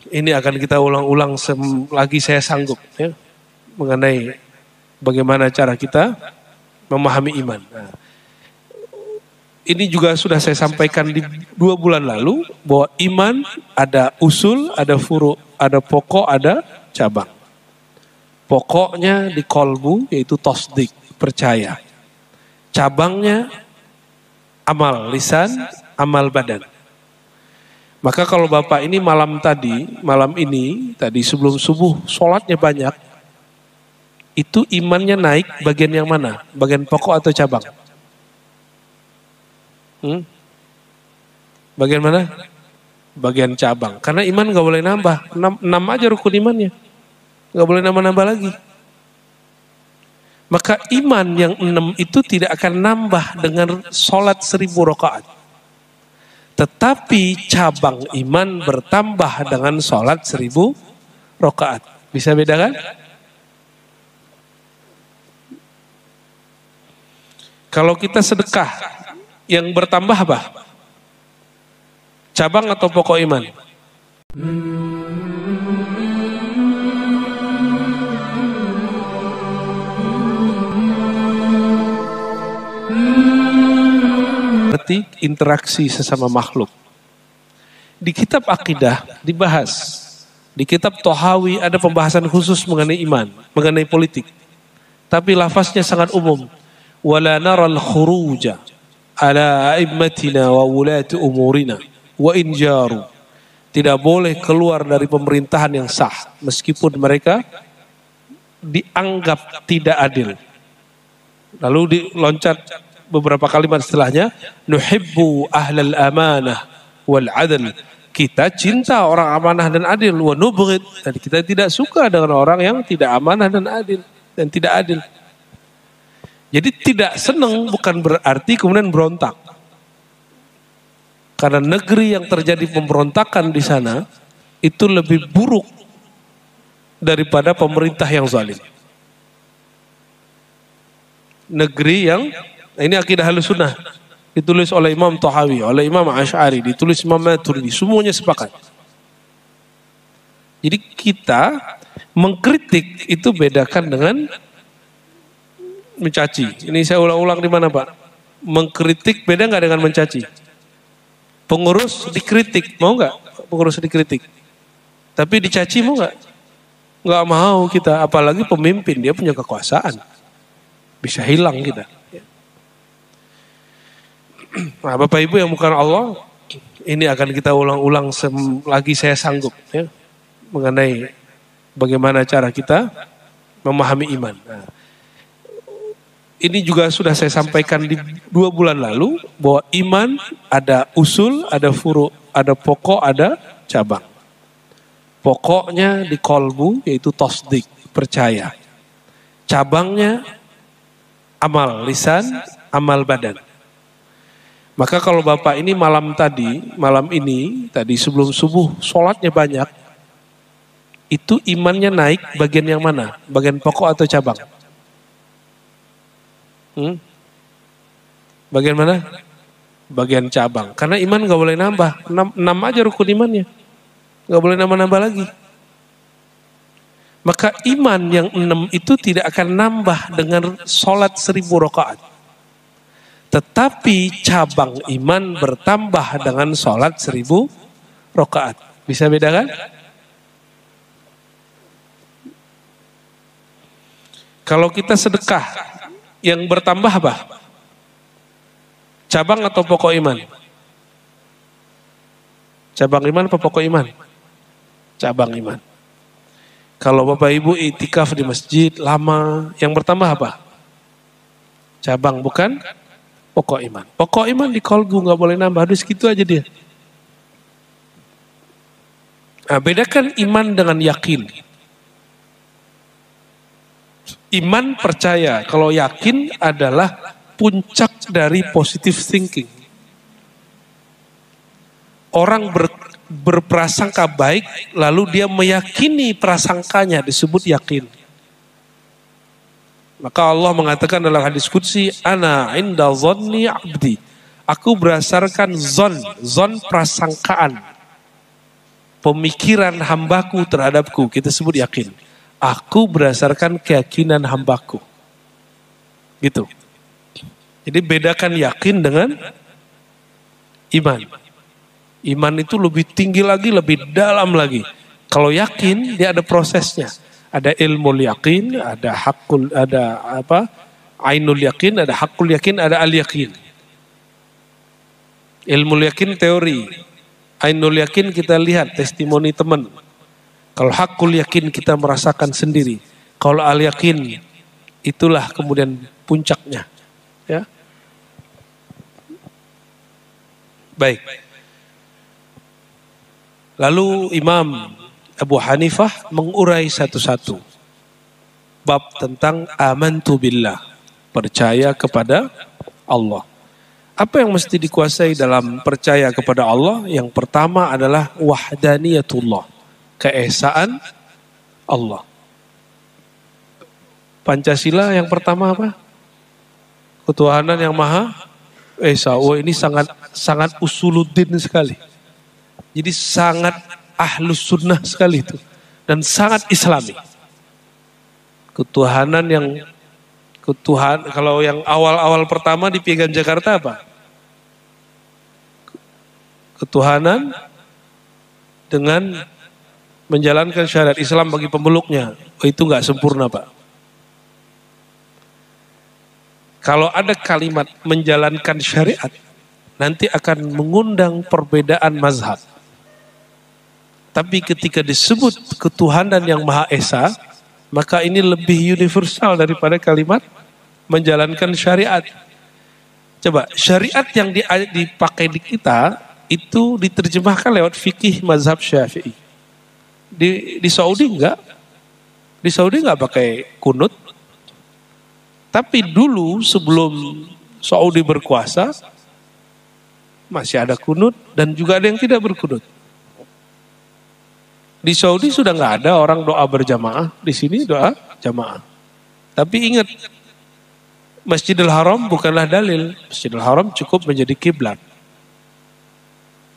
ini akan kita ulang-ulang selagi saya sanggup ya, mengenai bagaimana cara kita memahami iman. Nah, ini juga sudah saya sampaikan di 2 bulan lalu bahwa iman ada usul, ada furu, ada pokok, ada cabang. Pokoknya di kolbu yaitu tasdik, percaya. Cabangnya amal lisan, amal badan. Maka kalau Bapak ini malam ini tadi sebelum subuh sholatnya banyak, itu imannya naik bagian yang mana? Bagian pokok atau cabang? Bagian mana? Bagian cabang. Karena iman gak boleh nambah. 6 aja rukun imannya. Gak boleh nambah-nambah lagi. Maka iman yang 6 itu tidak akan nambah dengan sholat 1000 rakaat. Tetapi cabang iman bertambah dengan sholat 1000 rakaat. Bisa bedakan? Kalau kita sedekah, yang bertambah apa? Cabang atau pokok iman? Berarti interaksi sesama makhluk. Di kitab akidah dibahas. Di kitab Tohawi ada pembahasan khusus mengenai iman, mengenai politik. Tapi lafaznya sangat umum. Wala naral khuruja ala aimmatina wa wulati umurina wa injaru. Tidak boleh keluar dari pemerintahan yang sah meskipun mereka dianggap tidak adil. Lalu diloncat beberapa kalimat setelahnya, nuhibbu ahlal amanah wal adl. Kita cinta orang amanah dan adil, wa nubghid, dan kita tidak suka dengan orang yang tidak amanah dan adil dan tidak adil. Jadi tidak senang bukan berarti kemudian berontak. Karena negeri yang terjadi pemberontakan di sana itu lebih buruk daripada pemerintah yang zalim. Negeri yang ini akidah Ahlussunnah ditulis oleh Imam Tahawi, oleh Imam Asy'ari, ditulis Imam Maturidi, semuanya sepakat. Jadi kita mengkritik itu bedakan dengan mencaci. Ini saya ulang-ulang di mana Pak? Mengkritik beda nggak dengan mencaci? Pengurus dikritik, mau nggak pengurus dikritik? Tapi dicaci mau nggak? Nggak mau kita, apalagi pemimpin, dia punya kekuasaan. Bisa hilang kita. Nah, Bapak Ibu yang bukan Allah, ini akan kita ulang-ulang selagi saya sanggup ya, mengenai bagaimana cara kita memahami iman. Nah, ini juga sudah saya sampaikan di 2 bulan lalu bahwa iman ada usul, ada furu, ada pokok, ada cabang. Pokoknya di kolbu yaitu tasdik, percaya. Cabangnya amal lisan, amal badan. Maka kalau Bapak ini malam ini tadi sebelum subuh sholatnya banyak, itu imannya naik bagian yang mana? Bagian pokok atau cabang? Bagian mana? Bagian cabang. Karena iman gak boleh nambah. 6 aja rukun imannya. Gak boleh nambah-nambah lagi. Maka iman yang 6 itu tidak akan nambah dengan sholat 1000 rakaat. Tetapi cabang iman bertambah dengan sholat 1000 rakaat. Bisa bedakan? Kalau kita sedekah, yang bertambah apa? Cabang atau pokok iman? Cabang iman atau pokok iman? Cabang iman. Kalau Bapak Ibu itikaf di masjid lama, yang bertambah apa? Cabang, bukan pokok iman. Pokok iman di kolbu, gak boleh nambah, harus gitu aja dia. Nah, bedakan iman dengan yakin. Iman percaya, kalau yakin adalah puncak dari positive thinking. Orang berprasangka baik, lalu dia meyakini prasangkanya, disebut yakin. Maka Allah mengatakan dalam hadis qudsi, ana inda dhanni abdi. Aku berdasarkan zon prasangkaan. pemikiran hambaku terhadapku, kita sebut yakin. Aku berdasarkan keyakinan hambaku. Gitu. Jadi bedakan yakin dengan iman. Iman itu lebih tinggi lagi, lebih dalam lagi. Kalau yakin, dia ada prosesnya. Ada ilmu yakin, ada hakul, ada apa? Ainul yakin, ada hakul yakin, ada al yakin. Ilmu yakin teori. Ainul yakin kita lihat testimoni teman. Kalau hakul yakin kita merasakan sendiri. Kalau al yakin itulah kemudian puncaknya. Ya. Baik. Lalu Imam Abu Hanifah mengurai satu-satu bab tentang amantu billah, percaya kepada Allah. Apa yang mesti dikuasai dalam percaya kepada Allah? Yang pertama adalah wahdaniyatullah, keesaan Allah. Pancasila yang pertama apa? Ketuhanan yang Maha Esa. Oh, ini sangat usuluddin sekali. Jadi sangat ahlus sunnah sekali itu. Dan sangat islami. Kalau yang awal-awal pertama di Piagam Jakarta apa? Ketuhanan dengan menjalankan syariat Islam bagi pemeluknya. Oh, itu nggak sempurna, Pak. Kalau ada kalimat menjalankan syariat, nanti akan mengundang perbedaan mazhab. Tapi ketika disebut ketuhanan yang Maha Esa, maka ini lebih universal daripada kalimat menjalankan syariat. Coba, syariat yang dipakai di kita, itu diterjemahkan lewat fikih mazhab Syafi'i. Di Saudi enggak. Di Saudi enggak pakai kunut. Tapi dulu sebelum Saudi berkuasa, masih ada kunut dan juga ada yang tidak berkunut. Di Saudi sudah nggak ada orang doa berjamaah, di sini doa jamaah. Tapi ingat, Masjidil Haram bukanlah dalil. Masjidil Haram cukup menjadi kiblat.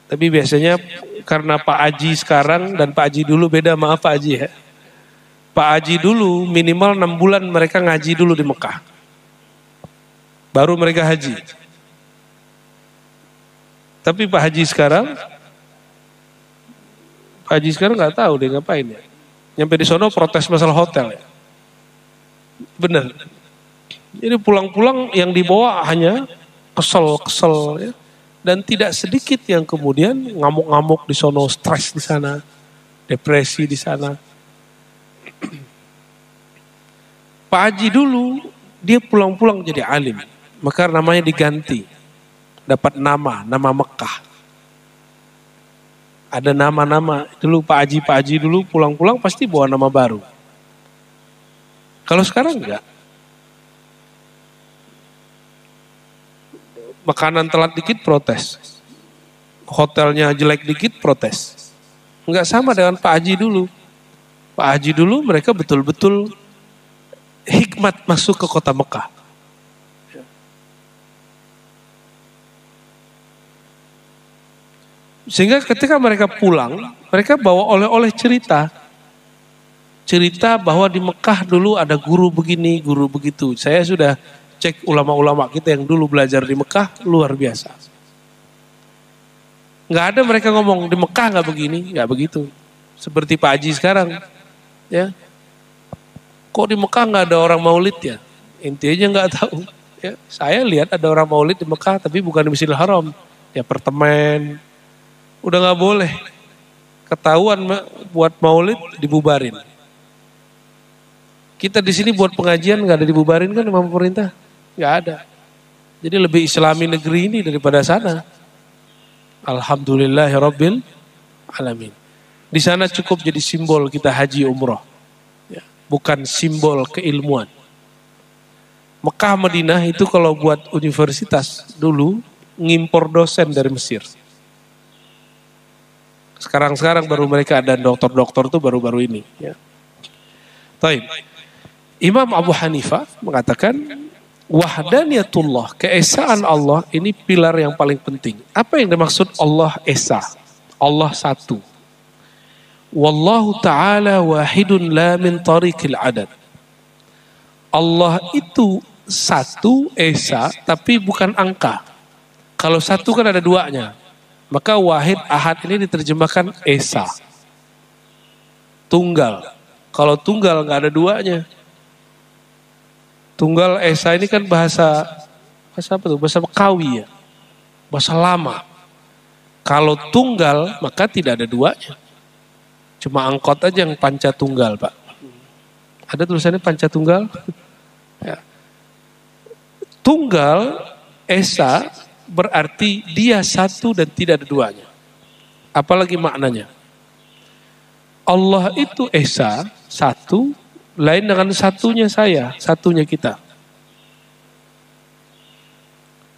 Tapi biasanya karena Pak Haji sekarang dan Pak Haji dulu beda, maaf Pak Haji ya. Pak Haji dulu minimal 6 bulan mereka ngaji dulu di Mekah. Baru mereka haji. Tapi Pak Haji sekarang nggak tahu dia ngapain ya. Nyampe di sono protes masalah hotel ya. Bener. Jadi pulang-pulang yang dibawa hanya kesel ya. Dan tidak sedikit yang kemudian ngamuk-ngamuk di sono, stres di sana, depresi di sana. Pak Haji dulu dia pulang-pulang jadi alim, maka namanya diganti, dapat nama Mekah. Ada nama-nama dulu Pak Haji dulu pulang-pulang pasti bawa nama baru. Kalau sekarang enggak. Makanan telat dikit protes, hotelnya jelek dikit protes. Enggak sama dengan Pak Haji dulu. Pak Haji dulu mereka betul-betul hikmat masuk ke kota Mekah. Sehingga ketika mereka pulang, mereka bawa oleh-oleh cerita. Cerita bahwa di Mekah dulu ada guru begini, guru begitu. Saya sudah cek ulama-ulama kita yang dulu belajar di Mekah, luar biasa. Nggak ada mereka ngomong di Mekah nggak begini, nggak begitu. Seperti Pak Haji sekarang, ya. Kok di Mekah nggak ada orang maulid ya? Intinya nggak tahu. Ya, saya lihat ada orang maulid di Mekah, tapi bukan di Masjidil Haram, di apartemen. Udah nggak boleh. Ketahuan buat maulid dibubarin. Kita di sini buat pengajian nggak ada dibubarin kan sama pemerintah? Nggak ada. Jadi lebih islami negeri ini daripada sana. Alhamdulillahirabbil alamin. Di sana cukup jadi simbol kita haji umroh. Ya, bukan simbol keilmuan. Mekah Madinah itu kalau buat universitas dulu ngimpor dosen dari Mesir. Sekarang baru mereka ada dokter-dokter tuh baru-baru ini. Ya. Taib. Imam Abu Hanifah mengatakan wahdaniyatullah, keesaan Allah ini pilar yang paling penting. Apa yang dimaksud Allah Esa? Allah satu. Wallahu ta'ala wahidun la min tariqil adad. Allah itu satu, esa, tapi bukan angka. Kalau satu kan ada duanya. Maka wahid ahad ini diterjemahkan esa. Tunggal. Kalau tunggal nggak ada duanya. Tunggal esa ini kan bahasa apa tuh? Bahasa Bekawi ya. Bahasa lama. Kalau tunggal maka tidak ada duanya. Cuma angkot aja yang panca tunggal, Pak. Ada tulisannya panca tunggal? Ya. Tunggal, esa, berarti dia satu dan tidak ada duanya. Apalagi maknanya? Allah itu esa, satu, lain dengan satunya saya, satunya kita.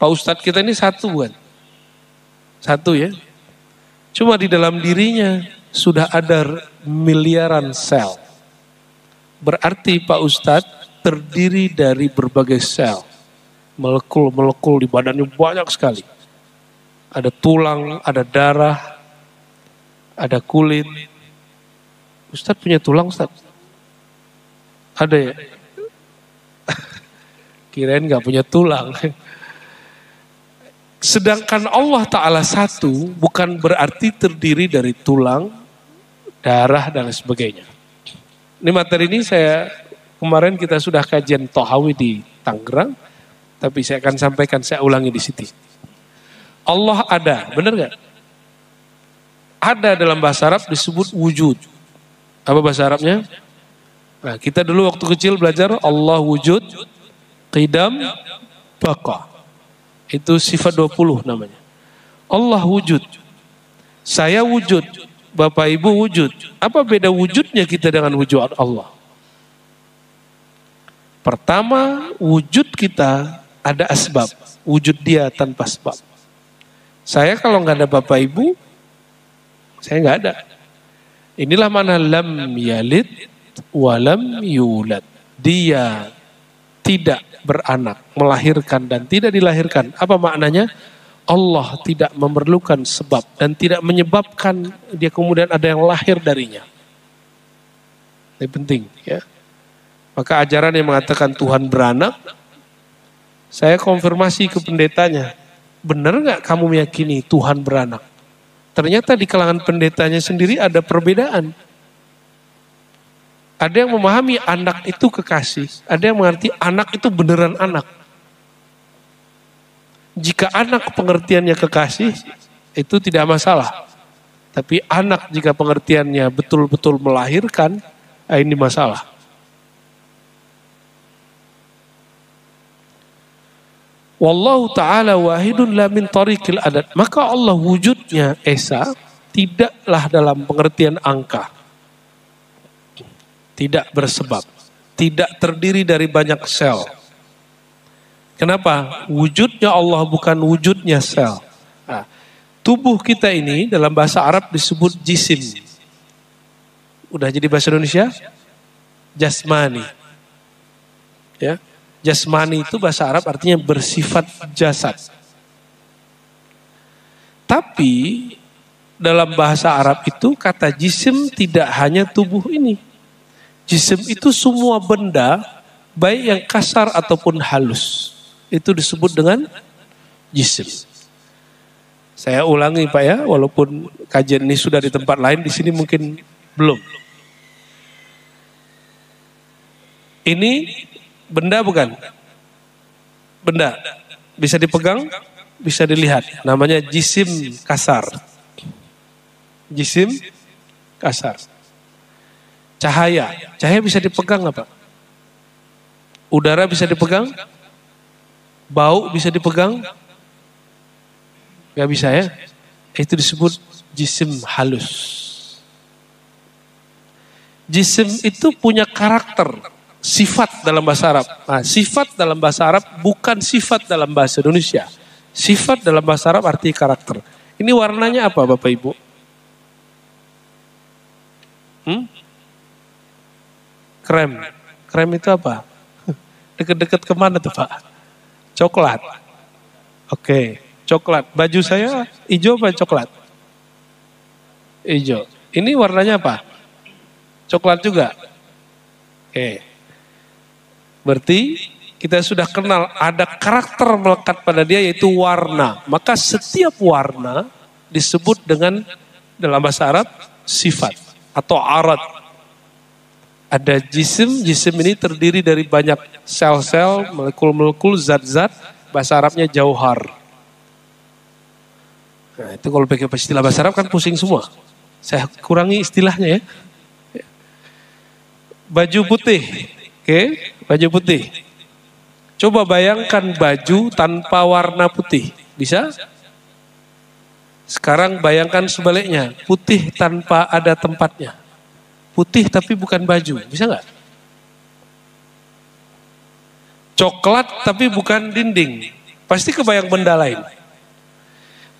Pak Ustadz kita ini satu bukan? Satu ya. Cuma di dalam dirinya sudah ada miliaran sel. Berarti Pak Ustadz terdiri dari berbagai sel. Molekul-molekul di badannya banyak sekali. Ada tulang, ada darah, ada kulit. Ustadz punya tulang Ustadz? Ada ya? Kirain gak punya tulang. Sedangkan Allah Ta'ala satu bukan berarti terdiri dari tulang, darah dan sebagainya. Ini materi ini kemarin kita sudah kajian Tohawi di Tangerang, tapi saya akan sampaikan, saya ulangi di sini. Allah ada, benar gak? Ada dalam bahasa Arab disebut wujud. Apa bahasa Arabnya? Nah, kita dulu waktu kecil belajar Allah wujud, qidam, baqa. Itu sifat 20 namanya. Allah wujud. Saya wujud. Bapak Ibu wujud. Apa beda wujudnya kita dengan wujud Allah? Pertama, wujud kita ada asbab. Wujud dia tanpa sebab. Saya kalau nggak ada Bapak Ibu, saya nggak ada. Inilah mana lam yalid walam yulad. Dia tidak beranak, melahirkan dan tidak dilahirkan. Apa maknanya? Allah tidak memerlukan sebab dan tidak menyebabkan dia kemudian ada yang lahir darinya. Ini penting ya. Maka ajaran yang mengatakan Tuhan beranak, saya konfirmasi ke pendetanya, benar nggak kamu meyakini Tuhan beranak? Ternyata di kalangan pendetanya sendiri ada perbedaan. Ada yang memahami anak itu kekasih, ada yang mengerti anak itu beneran anak. Jika anak pengertiannya kekasih, itu tidak masalah. Tapi anak jika pengertiannya betul-betul melahirkan, ini masalah. Wallahu ta'ala wahidun la min tariqil adad. Maka Allah wujudnya esa tidaklah dalam pengertian angka. Tidak bersebab, tidak terdiri dari banyak sel. Kenapa? Wujudnya Allah bukan wujudnya sel. Nah, tubuh kita ini dalam bahasa Arab disebut jisim. Udah jadi bahasa Indonesia? Jasmani. Ya, jasmani itu bahasa Arab artinya bersifat jasad. Tapi dalam bahasa Arab itu kata jisim tidak hanya tubuh ini. Jisim itu semua benda, baik yang kasar ataupun halus. Itu disebut dengan jisim. Saya ulangi Pak ya, walaupun kajian ini sudah di tempat lain, di sini mungkin belum. Ini benda bukan? Benda. Bisa dipegang, bisa dilihat. Namanya jisim kasar. Jisim kasar. Cahaya bisa dipegang apa? Udara bisa dipegang? Bau bisa dipegang? Gak bisa ya? Itu disebut jisim halus. Jisim itu punya karakter, sifat dalam bahasa Arab. Nah, sifat dalam bahasa Arab bukan sifat dalam bahasa Indonesia. Sifat dalam bahasa Arab arti karakter. Ini warnanya apa Bapak Ibu? Krem. Krem itu apa? Deket-deket kemana tuh Pak? Coklat. Oke, coklat. Baju saya hijau apa coklat? Hijau. Ini warnanya apa? Coklat juga. Oke. Berarti kita sudah kenal ada karakter melekat pada dia yaitu warna. Maka setiap warna disebut dengan dalam bahasa Arab sifat atau arad. Ada jisim ini terdiri dari banyak sel-sel, molekul-molekul, zat-zat, bahasa Arabnya jauhar. Nah itu kalau pakai istilah bahasa Arab kan pusing semua. Saya kurangi istilahnya ya. Baju putih, oke, baju putih. Coba bayangkan baju tanpa warna putih, bisa? Sekarang bayangkan sebaliknya, putih tanpa ada tempatnya. Putih tapi bukan baju, bisa nggak? Coklat tapi bukan dinding, pasti kebayang benda lain.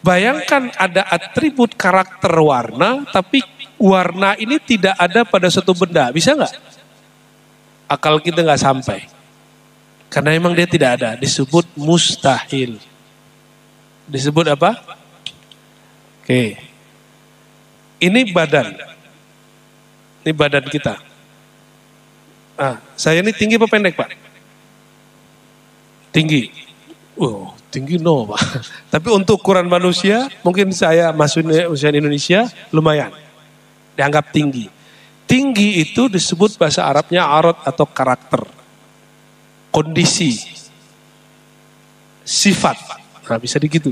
Bayangkan ada atribut karakter warna, tapi warna ini tidak ada pada suatu benda, bisa nggak? Akal kita nggak sampai. Karena memang dia tidak ada, disebut mustahil. Disebut apa? Oke. Ini badan. Ini badan kita. Saya ini tinggi apa pendek, Pak? Tinggi. Tinggi no, Pak. Tapi untuk ukuran manusia, mungkin saya masuk usia Indonesia lumayan. Dianggap tinggi. Tinggi itu disebut bahasa Arabnya arad atau karakter. Kondisi, sifat, nah bisa begitu.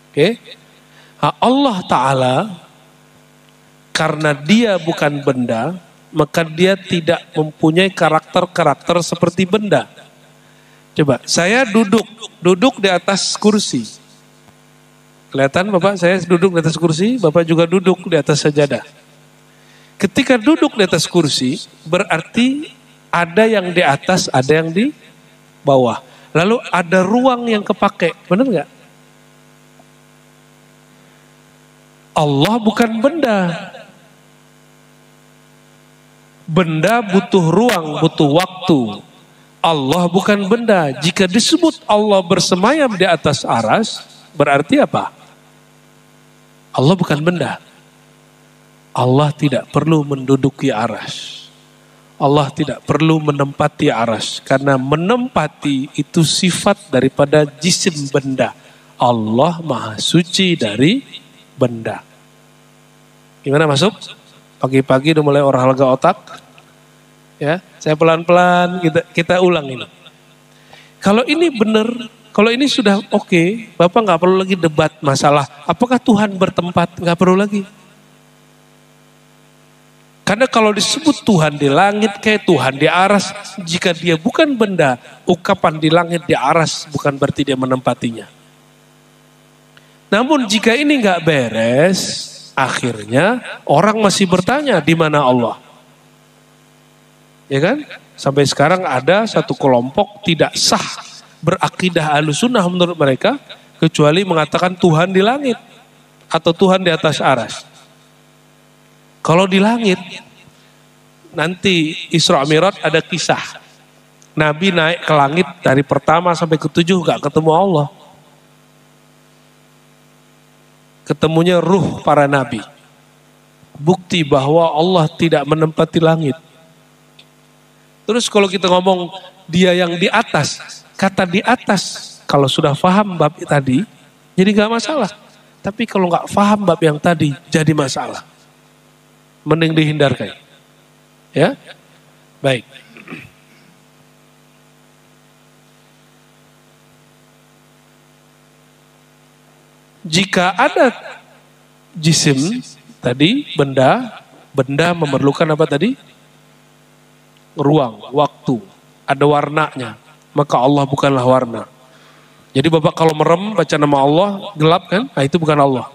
Oke, Allah Ta'ala karena dia bukan benda, maka dia tidak mempunyai karakter-karakter seperti benda. Coba, saya duduk di atas kursi. Kelihatan Bapak, saya duduk di atas kursi, Bapak juga duduk di atas sajadah. Ketika duduk di atas kursi, berarti ada yang di atas, ada yang di bawah. Lalu ada ruang yang kepake, benar nggak? Allah bukan benda. Benda butuh ruang, butuh waktu. Allah bukan benda. Jika disebut Allah bersemayam di atas aras, berarti apa? Allah bukan benda. Allah tidak perlu menduduki aras. Allah tidak perlu menempati aras. Karena menempati itu sifat daripada jisim benda. Allah maha suci dari benda. Gimana masuk? Pagi-pagi udah mulai olahraga otak. Ya, saya pelan-pelan kita ulang ini. Kalau ini benar, kalau ini sudah oke, Bapak nggak perlu lagi debat masalah apakah Tuhan bertempat, nggak perlu lagi. Karena kalau disebut Tuhan di langit kayak Tuhan di aras, jika dia bukan benda, ungkapan di langit di aras bukan berarti dia menempatinya. Namun jika ini nggak beres, akhirnya orang masih bertanya di mana Allah. Ya kan? Sampai sekarang ada satu kelompok tidak sah berakidah Ahlussunnah menurut mereka, kecuali mengatakan Tuhan di langit atau Tuhan di atas aras. Kalau di langit, nanti Isra Mi'raj ada kisah. Nabi naik ke langit dari pertama sampai ke-7 gak ketemu Allah. Ketemunya ruh para nabi. Bukti bahwa Allah tidak menempati langit. Terus kalau kita ngomong dia yang di atas, kata di atas, kalau sudah paham bab tadi, jadi gak masalah. Tapi kalau gak paham bab yang tadi, jadi masalah. Mending dihindarkan. Ya, baik. Jika ada jisim tadi benda memerlukan apa tadi? Ruang, waktu, ada warnanya. Maka Allah bukanlah warna. Jadi Bapak kalau merem baca nama Allah gelap kan? Nah itu bukan Allah.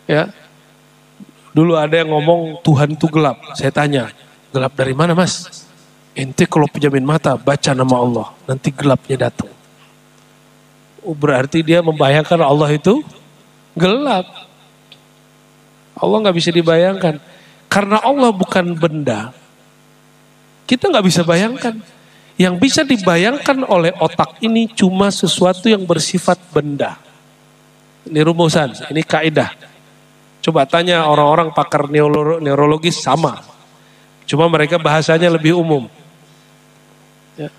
Ya. Dulu ada yang ngomong Tuhan itu gelap. Saya tanya, gelap dari mana Mas? Ente kalau pejamin mata baca nama Allah, nanti gelapnya datang. Berarti dia membayangkan Allah itu gelap. Allah nggak bisa dibayangkan. Karena Allah bukan benda, kita nggak bisa bayangkan. Yang bisa dibayangkan oleh otak ini cuma sesuatu yang bersifat benda. Ini rumusan, ini kaidah. Coba tanya orang-orang pakar neurologis sama. Cuma mereka bahasanya lebih umum. Ya.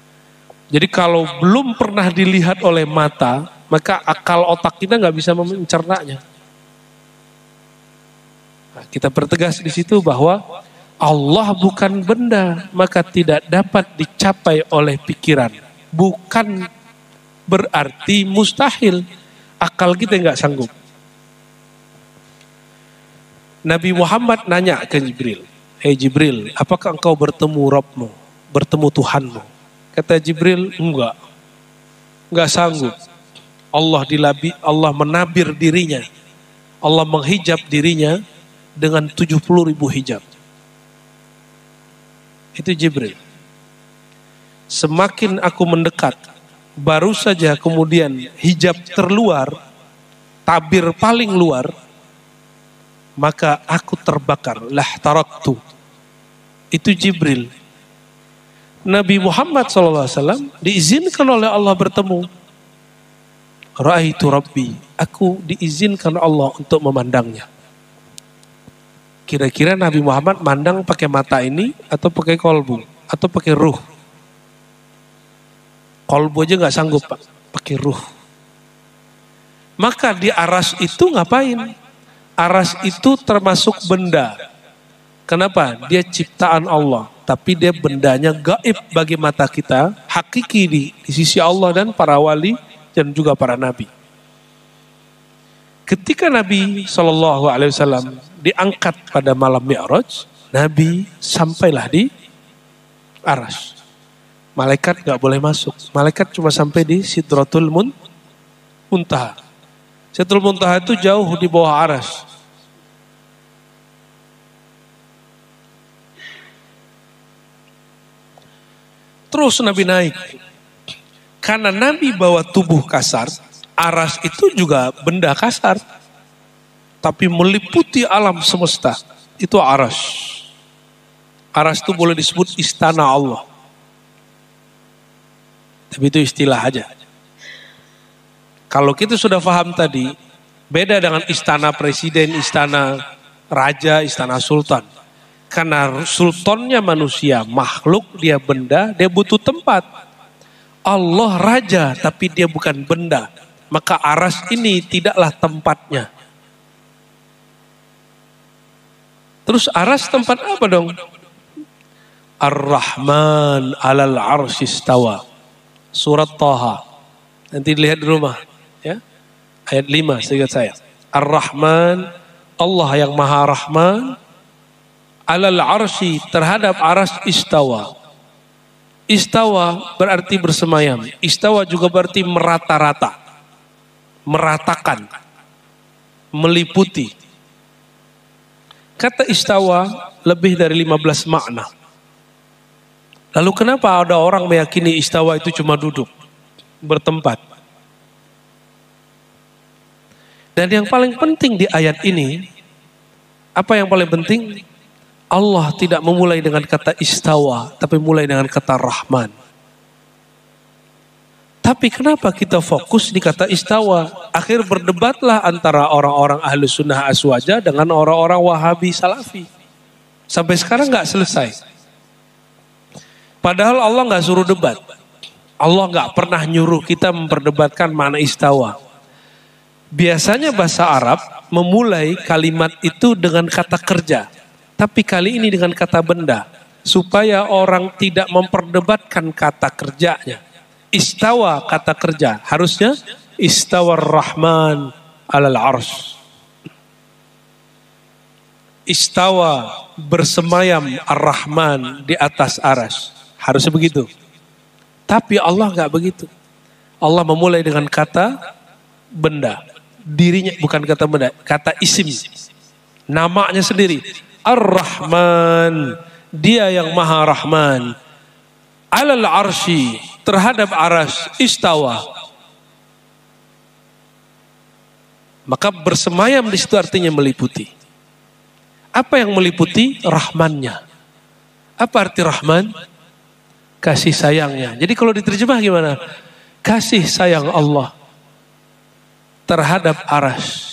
Jadi kalau belum pernah dilihat oleh mata, maka akal otak kita nggak bisa mencernanya. Nah, kita pertegas di situ bahwa Allah bukan benda, maka tidak dapat dicapai oleh pikiran. Bukan berarti mustahil, akal kita nggak sanggup. Nabi Muhammad nanya ke Jibril, "Hei Jibril, apakah engkau bertemu Rabbmu, bertemu Tuhanmu?" Kata Jibril, enggak sanggup. Allah menabir dirinya, Allah menghijab dirinya dengan 70.000 hijab. Itu Jibril. Semakin aku mendekat, baru saja kemudian hijab terluar, tabir paling luar, maka aku terbakar, lahtaraktu. Itu Jibril. Nabi Muhammad SAW diizinkan oleh Allah bertemu. Ra'aitu Rabbi, aku diizinkan Allah untuk memandangnya. Kira-kira Nabi Muhammad mandang pakai mata ini atau pakai kolbu atau pakai ruh? Kolbu aja nggak sanggup Pak, pakai ruh. Maka di aras itu ngapain? Aras itu termasuk benda. Kenapa? Dia ciptaan Allah, tapi dia bendanya gaib bagi mata kita, hakiki di sisi Allah dan para wali dan juga para nabi. Ketika Nabi SAW diangkat pada malam Mi'raj, Nabi sampailah di aras. Malaikat nggak boleh masuk. Malaikat cuma sampai di Sidratul Muntaha. Sidratul Muntaha itu jauh di bawah aras. Terus Nabi naik. Karena Nabi bawa tubuh kasar, aras itu juga benda kasar. Tapi meliputi alam semesta. Itu aras. Aras itu boleh disebut istana Allah. Tapi itu istilah aja. Kalau kita sudah paham tadi, beda dengan istana presiden, istana raja, istana sultan. Karena sultannya manusia, makhluk, dia benda, dia butuh tempat. Allah raja, tapi dia bukan benda. Maka aras ini tidaklah tempatnya. Terus aras tempat apa dong? Ar-Rahman alal arsy istawa. Surat Taha. Nanti dilihat di rumah. Ya? Ayat 5 seingat saya. Ar-Rahman, Allah yang Maha Rahman, alal arsy, terhadap aras istawa. Istawa berarti bersemayam. Istawa juga berarti merata-rata. Meratakan. Meliputi. Kata istawa lebih dari 15 makna. Lalu kenapa ada orang meyakini istawa itu cuma duduk, bertempat? Dan yang paling penting di ayat ini, apa yang paling penting? Allah tidak memulai dengan kata istawa, tapi mulai dengan kata Rahman. Tapi kenapa kita fokus di kata istawa? Akhir berdebatlah antara orang-orang ahlu sunnah aswaja dengan orang-orang wahabi salafi. Sampai sekarang nggak selesai. Padahal Allah nggak suruh debat. Allah nggak pernah nyuruh kita memperdebatkan makna istawa. Biasanya bahasa Arab memulai kalimat itu dengan kata kerja. Tapi kali ini dengan kata benda. Supaya orang tidak memperdebatkan kata kerjanya. Istawa kata kerja. Harusnya istawa Rahman alal arsy. Istawa bersemayam Ar-Rahman di atas aras. Harusnya begitu. Tapi Allah nggak begitu. Allah memulai dengan kata benda. Dirinya bukan kata benda, kata isim. Namanya sendiri. Ar-Rahman, dia yang Maha Rahman. Alal arsy, terhadap aras, istawa. Maka bersemayam di situ artinya meliputi. Apa yang meliputi? Rahmannya. Apa arti Rahman? Kasih sayangnya. Jadi kalau diterjemah gimana? Kasih sayang Allah terhadap aras.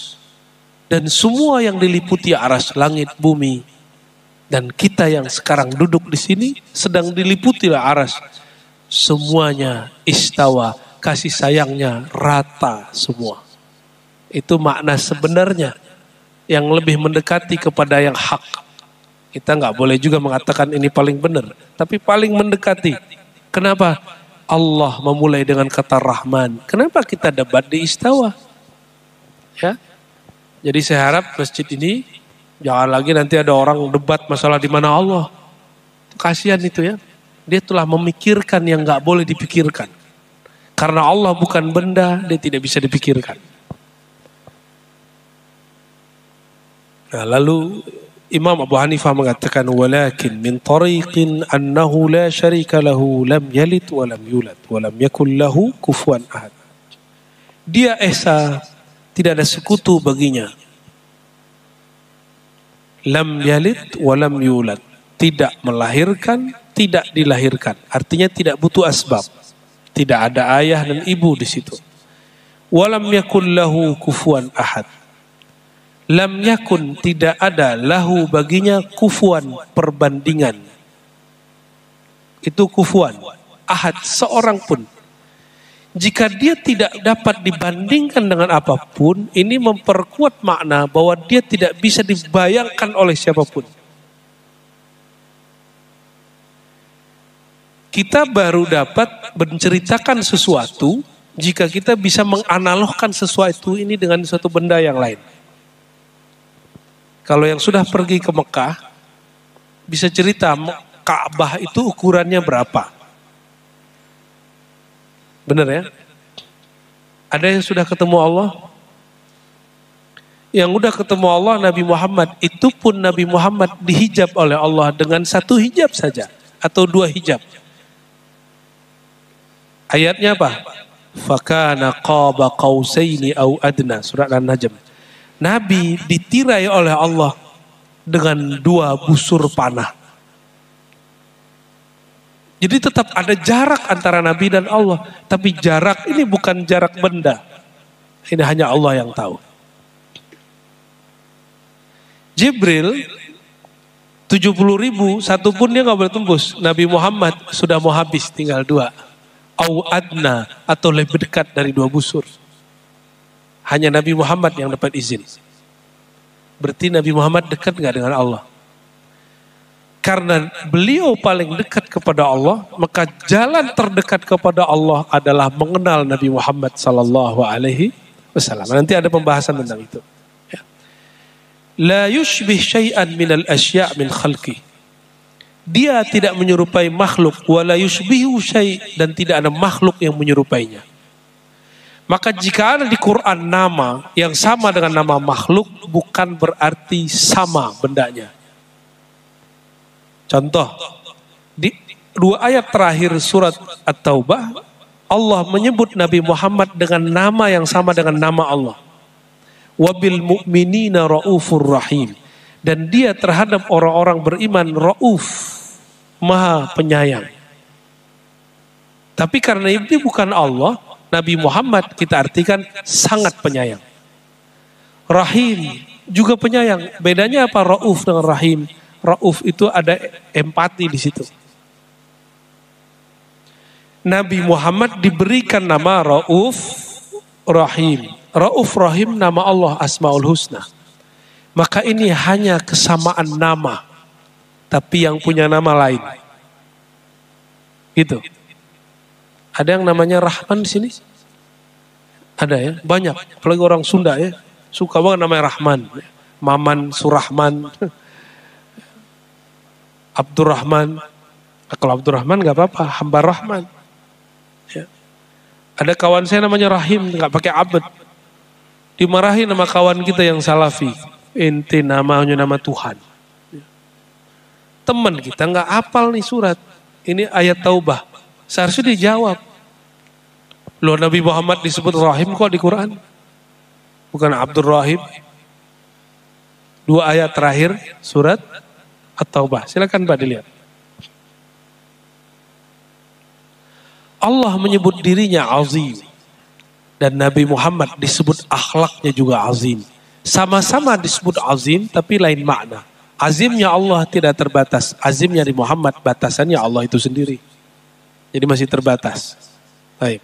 Dan semua yang diliputi aras langit bumi. Dan kita yang sekarang duduk di sini sedang diliputi aras. Semuanya istawa, kasih sayangnya rata semua. Itu makna sebenarnya yang lebih mendekati kepada yang hak. Kita nggak boleh juga mengatakan ini paling benar, tapi paling mendekati. Kenapa? Allah memulai dengan kata Rahman. Kenapa kita debat di istawa? Ya. Jadi saya harap masjid ini jangan lagi nanti ada orang debat masalah di mana Allah. Kasihan itu ya. Dia telah memikirkan yang nggak boleh dipikirkan. Karena Allah bukan benda, dia tidak bisa dipikirkan. Nah, lalu Imam Abu Hanifah mengatakan walakin min tariqin annahu la syarika lahu lam yalid wa lam yulad wa lam yakul lahu kufuwan ahad. Dia esa, tidak ada sekutu baginya. Lam yalid wa lam yulad, tidak melahirkan, tidak dilahirkan. Artinya tidak butuh asbab. Tidak ada ayah dan ibu di situ. Wa lam yakul lahu kufuwan ahad. Lam yakun, tidak ada lahu baginya kufuan, perbandingan. Itu kufuan, ahad, seorang pun. Jika dia tidak dapat dibandingkan dengan apapun, ini memperkuat makna bahwa dia tidak bisa dibayangkan oleh siapapun. Kita baru dapat menceritakan sesuatu jika kita bisa menganalogkan sesuatu ini dengan suatu benda yang lain. Kalau yang sudah pergi ke Mekah, bisa cerita Ka'bah itu ukurannya berapa. Benar ya? Ada yang sudah ketemu Allah? Yang sudah ketemu Allah Nabi Muhammad, itu pun Nabi Muhammad dihijab oleh Allah dengan satu hijab saja. Atau dua hijab. Ayatnya apa? Fakana qaba qausaini au adna, surat An-Najm. Nabi ditirai oleh Allah dengan dua busur panah. Jadi tetap ada jarak antara Nabi dan Allah. Tapi jarak ini bukan jarak benda. Ini hanya Allah yang tahu. Jibril 70.000, satu pun dia gak boleh tembus. Nabi Muhammad sudah mau habis, tinggal dua. Au adna, atau lebih dekat dari dua busur. Hanya Nabi Muhammad yang dapat izin. Berarti Nabi Muhammad dekat gak dengan Allah? Karena beliau paling dekat kepada Allah, maka jalan terdekat kepada Allah adalah mengenal Nabi Muhammad sallallahu alaihi wasallam. Nanti ada pembahasan tentang itu. Ya. La yushbih syai'an minal asya' min khalqi. Dia tidak menyerupai makhluk, wa la yushbihu syai', dan tidak ada makhluk yang menyerupainya. Maka jika ada di Quran nama yang sama dengan nama makhluk, bukan berarti sama bendanya. Contoh, di dua ayat terakhir surat At-Taubah, Allah menyebut Nabi Muhammad dengan nama yang sama dengan nama Allah. Wabil mu'minina ra'ufur rahim. Dan dia terhadap orang-orang beriman ra'uf, maha penyayang. Tapi karena ini bukan Allah, Nabi Muhammad kita artikan sangat penyayang. Rahim juga penyayang. Bedanya apa Rauf dengan Rahim? Rauf itu ada empati di situ. Nabi Muhammad diberikan nama Rauf Rahim. Rauf Rahim nama Allah Asmaul Husna. Maka ini hanya kesamaan nama, tapi yang punya nama lain. Gitu. Ada yang namanya Rahman di sini? Ada ya, banyak. Apalagi orang Sunda ya, suka banget namanya Rahman. Maman, Surahman, Abdurrahman. Kalau Abdurrahman nggak apa-apa, hamba Rahman. Ya. Ada kawan saya namanya Rahim, nggak pakai abad. Dimarahin sama kawan kita yang Salafi. Inti namanya nama Tuhan. Ya. Teman kita nggak hafal nih surat. Ini ayat Taubah. Seharusnya dijawab. Loh Nabi Muhammad disebut Rahim kok di Quran? Bukan Abdur Rahim. Dua ayat terakhir surat At-Taubah. Silakan Pak dilihat. Allah menyebut dirinya azim. Dan Nabi Muhammad disebut akhlaknya juga azim. Sama-sama disebut azim tapi lain makna. Azimnya Allah tidak terbatas. Azimnya di Muhammad batasannya Allah itu sendiri. Jadi masih terbatas. Baik.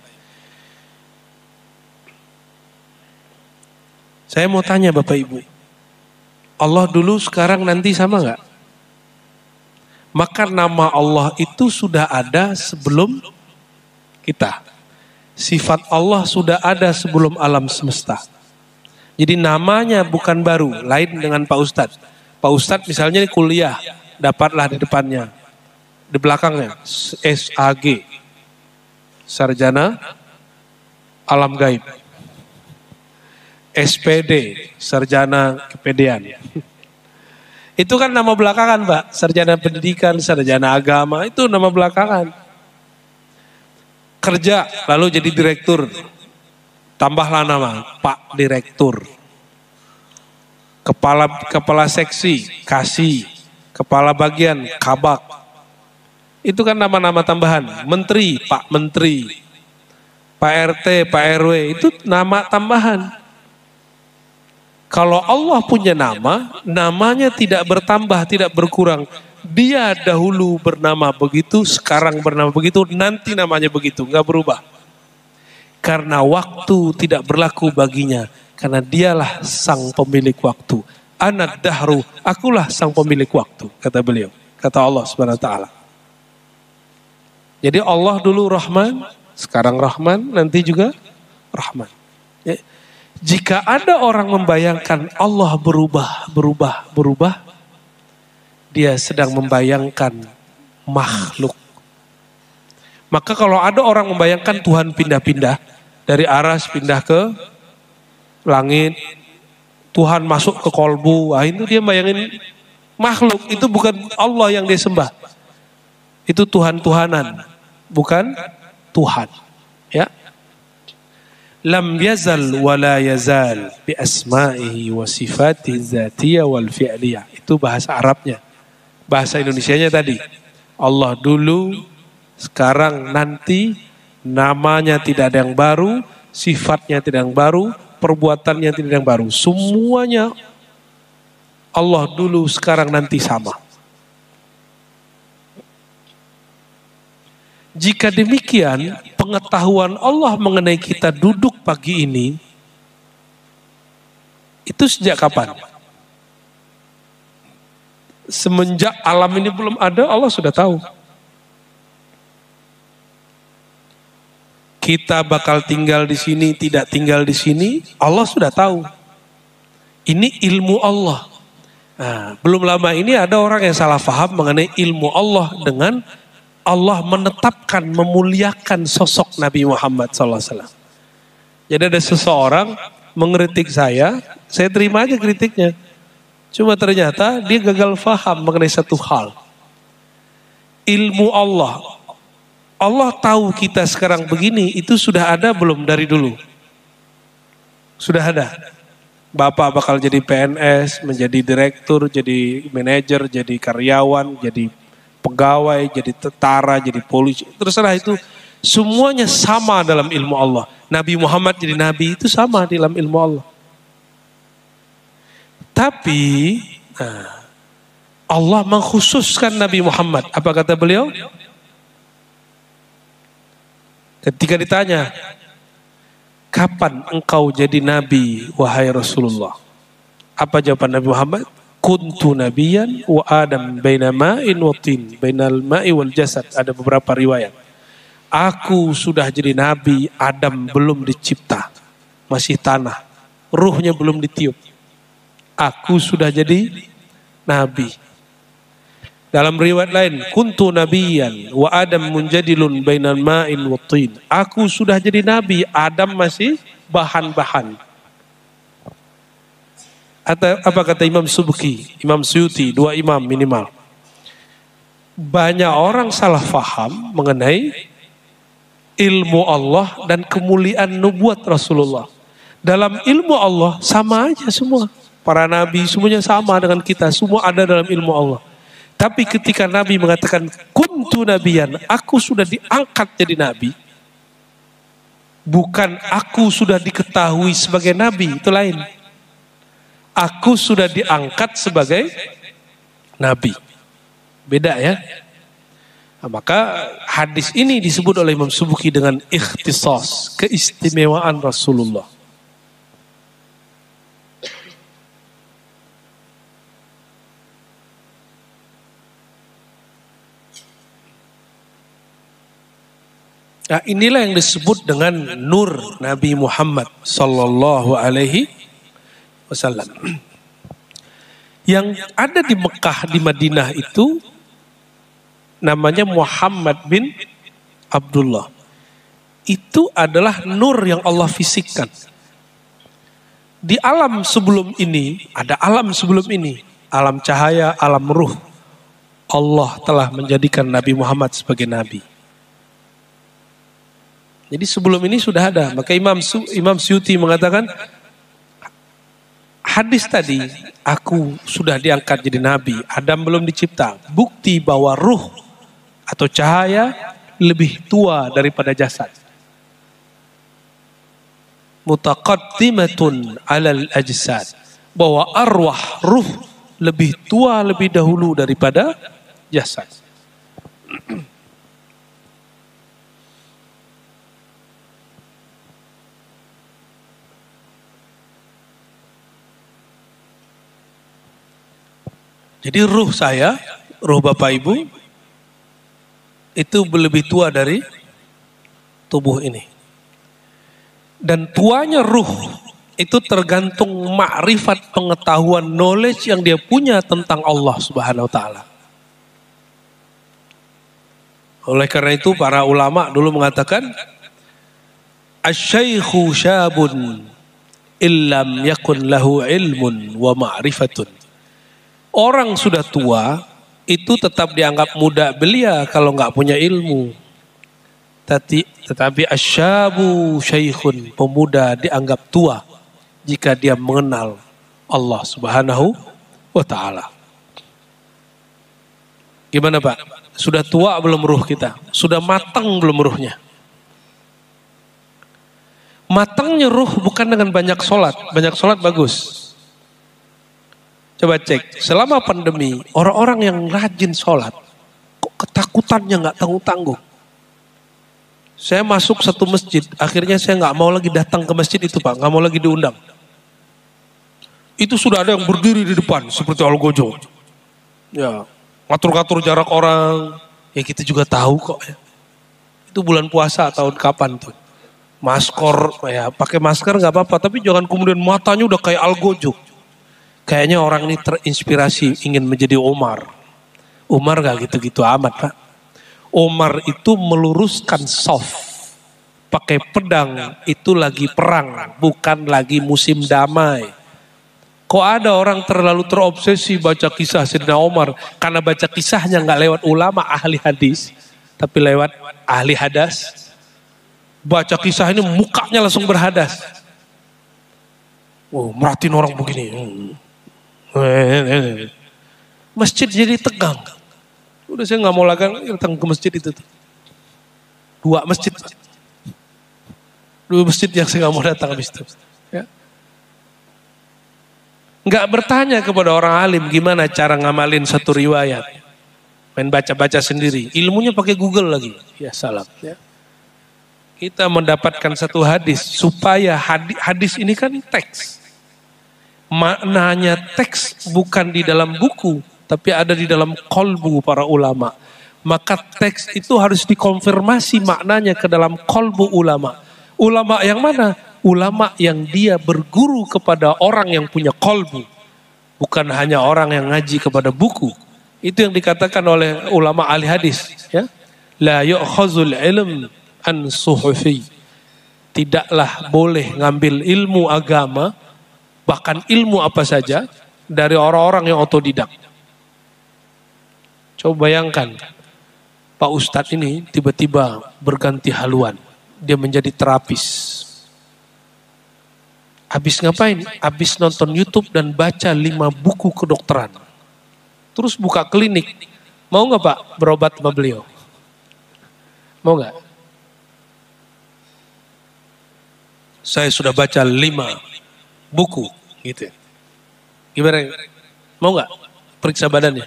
Saya mau tanya Bapak Ibu. Allah dulu sekarang nanti sama nggak? Maka nama Allah itu sudah ada sebelum kita. Sifat Allah sudah ada sebelum alam semesta. Jadi namanya bukan baru, lain dengan Pak Ustadz. Pak Ustadz misalnya ini kuliah, dapatlah di depannya. Di belakangnya, SAG, Sarjana Alam Gaib. SPD, Sarjana Kepedean. Itu kan nama belakangan Pak, Sarjana Pendidikan, Sarjana Agama, itu nama belakangan. Kerja, lalu jadi direktur. Tambahlah nama, Pak Direktur. Kepala seksi, Kasih. Kepala bagian, Kabak. Itu kan nama-nama tambahan. Menteri, Pak Menteri. Pak RT, Pak RW, itu nama tambahan. Kalau Allah punya nama, namanya tidak bertambah, tidak berkurang. Dia dahulu bernama begitu, sekarang bernama begitu, nanti namanya begitu, nggak berubah. Karena waktu tidak berlaku baginya. Karena dialah sang pemilik waktu. Anad dahru, akulah sang pemilik waktu. Kata beliau. Kata Allah SWT. Jadi Allah dulu Rahman, sekarang Rahman, nanti juga Rahman. Ya. Jika ada orang membayangkan Allah berubah, dia sedang membayangkan makhluk. Maka kalau ada orang membayangkan Tuhan pindah-pindah, dari aras pindah ke langit, Tuhan masuk ke kolbu, itu dia bayangin makhluk, itu bukan Allah yang dia sembah. Itu Tuhan-Tuhanan, bukan Tuhan. Ya. Lam yazal wa la yazal bi asma'ihi wa sifatihi dzatiyah wal fi'liyah. Itu bahasa Arabnya. Bahasa Indonesianya tadi. Allah dulu, sekarang, nanti, namanya tidak ada yang baru, sifatnya tidak yang baru, perbuatannya tidak ada yang baru. Semuanya Allah dulu, sekarang, nanti sama. Jika demikian, pengetahuan Allah mengenai kita duduk pagi ini, itu sejak kapan? Semenjak alam ini belum ada, Allah sudah tahu. Kita bakal tinggal di sini, tidak tinggal di sini, Allah sudah tahu. Ini ilmu Allah. Nah, belum lama ini ada orang yang salah paham mengenai ilmu Allah dengan Allah menetapkan, memuliakan sosok Nabi Muhammad SAW. Jadi ada seseorang mengkritik saya terima aja kritiknya. Cuma ternyata dia gagal paham mengenai satu hal. Ilmu Allah. Allah tahu kita sekarang begini, itu sudah ada belum dari dulu? Sudah ada. Bapak bakal jadi PNS, menjadi direktur, jadi manajer, jadi karyawan, jadi pegawai, jadi tentara, jadi polisi. Terserah itu. Semuanya sama dalam ilmu Allah. Nabi Muhammad jadi nabi itu sama dalam ilmu Allah. Tapi Allah mengkhususkan Nabi Muhammad. Apa kata beliau? Ketika ditanya, kapan engkau jadi nabi wahai Rasulullah? Apa jawaban Nabi Muhammad? Kuntu nabiyan wa Adam baina ma'in wa tin, bainal ma'i wal jasad. Ada beberapa riwayat. Aku sudah jadi nabi, Adam belum dicipta, masih tanah, ruhnya belum ditiup. Aku sudah jadi nabi. Dalam riwayat lain, kuntu nabiyan wa Adam munjadilun bainal ma'in wa tin. Aku sudah jadi nabi, Adam masih bahan-bahan. Atau apa kata Imam Subki, Imam Suyuti, dua imam minimal. Banyak orang salah faham mengenai ilmu Allah dan kemuliaan nubuat Rasulullah. Dalam ilmu Allah sama aja semua. Para nabi semuanya sama dengan kita, semua ada dalam ilmu Allah. Tapi ketika Nabi mengatakan kuntu nabiyan, aku sudah diangkat jadi nabi, bukan aku sudah diketahui sebagai nabi, itu lain. Aku sudah diangkat sebagai nabi. Beda ya. Nah, maka hadis ini disebut oleh Imam Subuki dengan ikhtisas, keistimewaan Rasulullah. Nah, inilah yang disebut dengan nur Nabi Muhammad sallallahu alaihi wasallam. Yang ada di Mekah, di Madinah itu namanya Muhammad bin Abdullah. Itu adalah nur yang Allah fisikkan. Di alam sebelum ini, ada alam sebelum ini, alam cahaya, alam ruh. Allah telah menjadikan Nabi Muhammad sebagai nabi. Jadi sebelum ini sudah ada. Maka Imam Suyuti mengatakan, hadis tadi, aku sudah diangkat jadi nabi, Adam belum dicipta. Bukti bahwa ruh atau cahaya lebih tua daripada jasad. Mutaqaddimatun alal ajsad. Bahwa arwah, ruh lebih tua lebih dahulu daripada jasad. Jadi ruh saya, ruh Bapak Ibu, itu lebih tua dari tubuh ini. Dan tuanya ruh itu tergantung makrifat, pengetahuan, knowledge yang dia punya tentang Allah Subhanahu wa Ta'ala. Oleh karena itu para ulama dulu mengatakan, asy-syaikhu syabun illam yakun lahu ilmun wa ma'rifatun. Orang sudah tua itu tetap dianggap muda belia kalau nggak punya ilmu. Tetapi asyabu syaikhun, pemuda dianggap tua jika dia mengenal Allah Subhanahu wa Ta'ala. Gimana Pak? Sudah tua belum ruh kita? Sudah matang belum ruhnya? Matangnya ruh bukan dengan banyak sholat. Banyak sholat bagus. Coba cek, selama pandemi, orang-orang yang rajin sholat, kok ketakutannya nggak tanggung-tanggung. Saya masuk satu masjid, akhirnya saya nggak mau lagi datang ke masjid itu Pak, nggak mau lagi diundang. Itu sudah ada yang berdiri di depan, seperti Algojo. Ya, ngatur-ngatur jarak orang, ya kita juga tahu kok ya. Itu bulan puasa tahun kapan tuh. Masker, ya pakai masker nggak apa-apa, tapi jangan kemudian matanya udah kayak Algojo. Kayaknya orang ini terinspirasi ingin menjadi Umar. Umar gak gitu-gitu amat Pak. Umar itu meluruskan shaf. Pakai pedang itu lagi perang. Bukan lagi musim damai. Kok ada orang terlalu terobsesi baca kisah Sayyidina Umar. Karena baca kisahnya gak lewat ulama ahli hadis. Tapi lewat ahli hadas. Baca kisah ini mukanya langsung berhadas. Oh, merhatiin orang begini. Masjid jadi tegang. Udah saya nggak mau lagi datang ke masjid itu. Dua masjid yang saya nggak mau datang habis itu. Ya. Nggak bertanya kepada orang alim gimana cara ngamalin satu riwayat. Main baca-baca sendiri. Ilmunya pakai Google lagi. Ya salam. Ya. Kita mendapatkan satu hadis supaya hadis ini kan teks. Maknanya teks bukan di dalam buku, tapi ada di dalam kolbu para ulama. Maka teks itu harus dikonfirmasi maknanya ke dalam kolbu ulama. Ulama yang mana? Ulama yang dia berguru kepada orang yang punya kolbu. Bukan hanya orang yang ngaji kepada buku. Itu yang dikatakan oleh ulama ahli hadis. Ya? La yu'khazul ilm an suhufi. Tidaklah boleh ngambil ilmu agama, bahkan ilmu apa saja, dari orang-orang yang otodidak. Coba bayangkan, Pak Ustadz ini tiba-tiba berganti haluan. Dia menjadi terapis. Habis ngapain? Habis nonton YouTube dan baca 5 buku kedokteran. Terus buka klinik. Mau nggak Pak berobat sama beliau? Mau nggak? Saya sudah baca 5 buku gitu. Gimana? Mau nggak periksa badannya?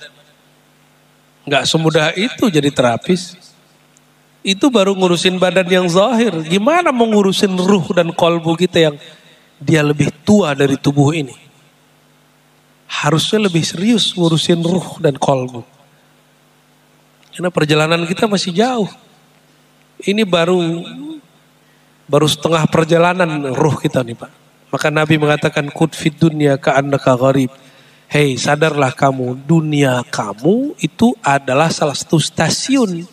Nggak semudah itu jadi terapis. Itu baru ngurusin badan yang zahir. Gimana mau ngurusin ruh dan kolbu kita yang dia lebih tua dari tubuh ini? Harusnya lebih serius ngurusin ruh dan kolbu. Karena perjalanan kita masih jauh. Ini baru setengah perjalanan ruh kita nih Pak. Maka Nabi mengatakan kud fid dunya ka'annaka gharib. Hei, sadarlah kamu, dunia kamu itu adalah salah satu stasiun.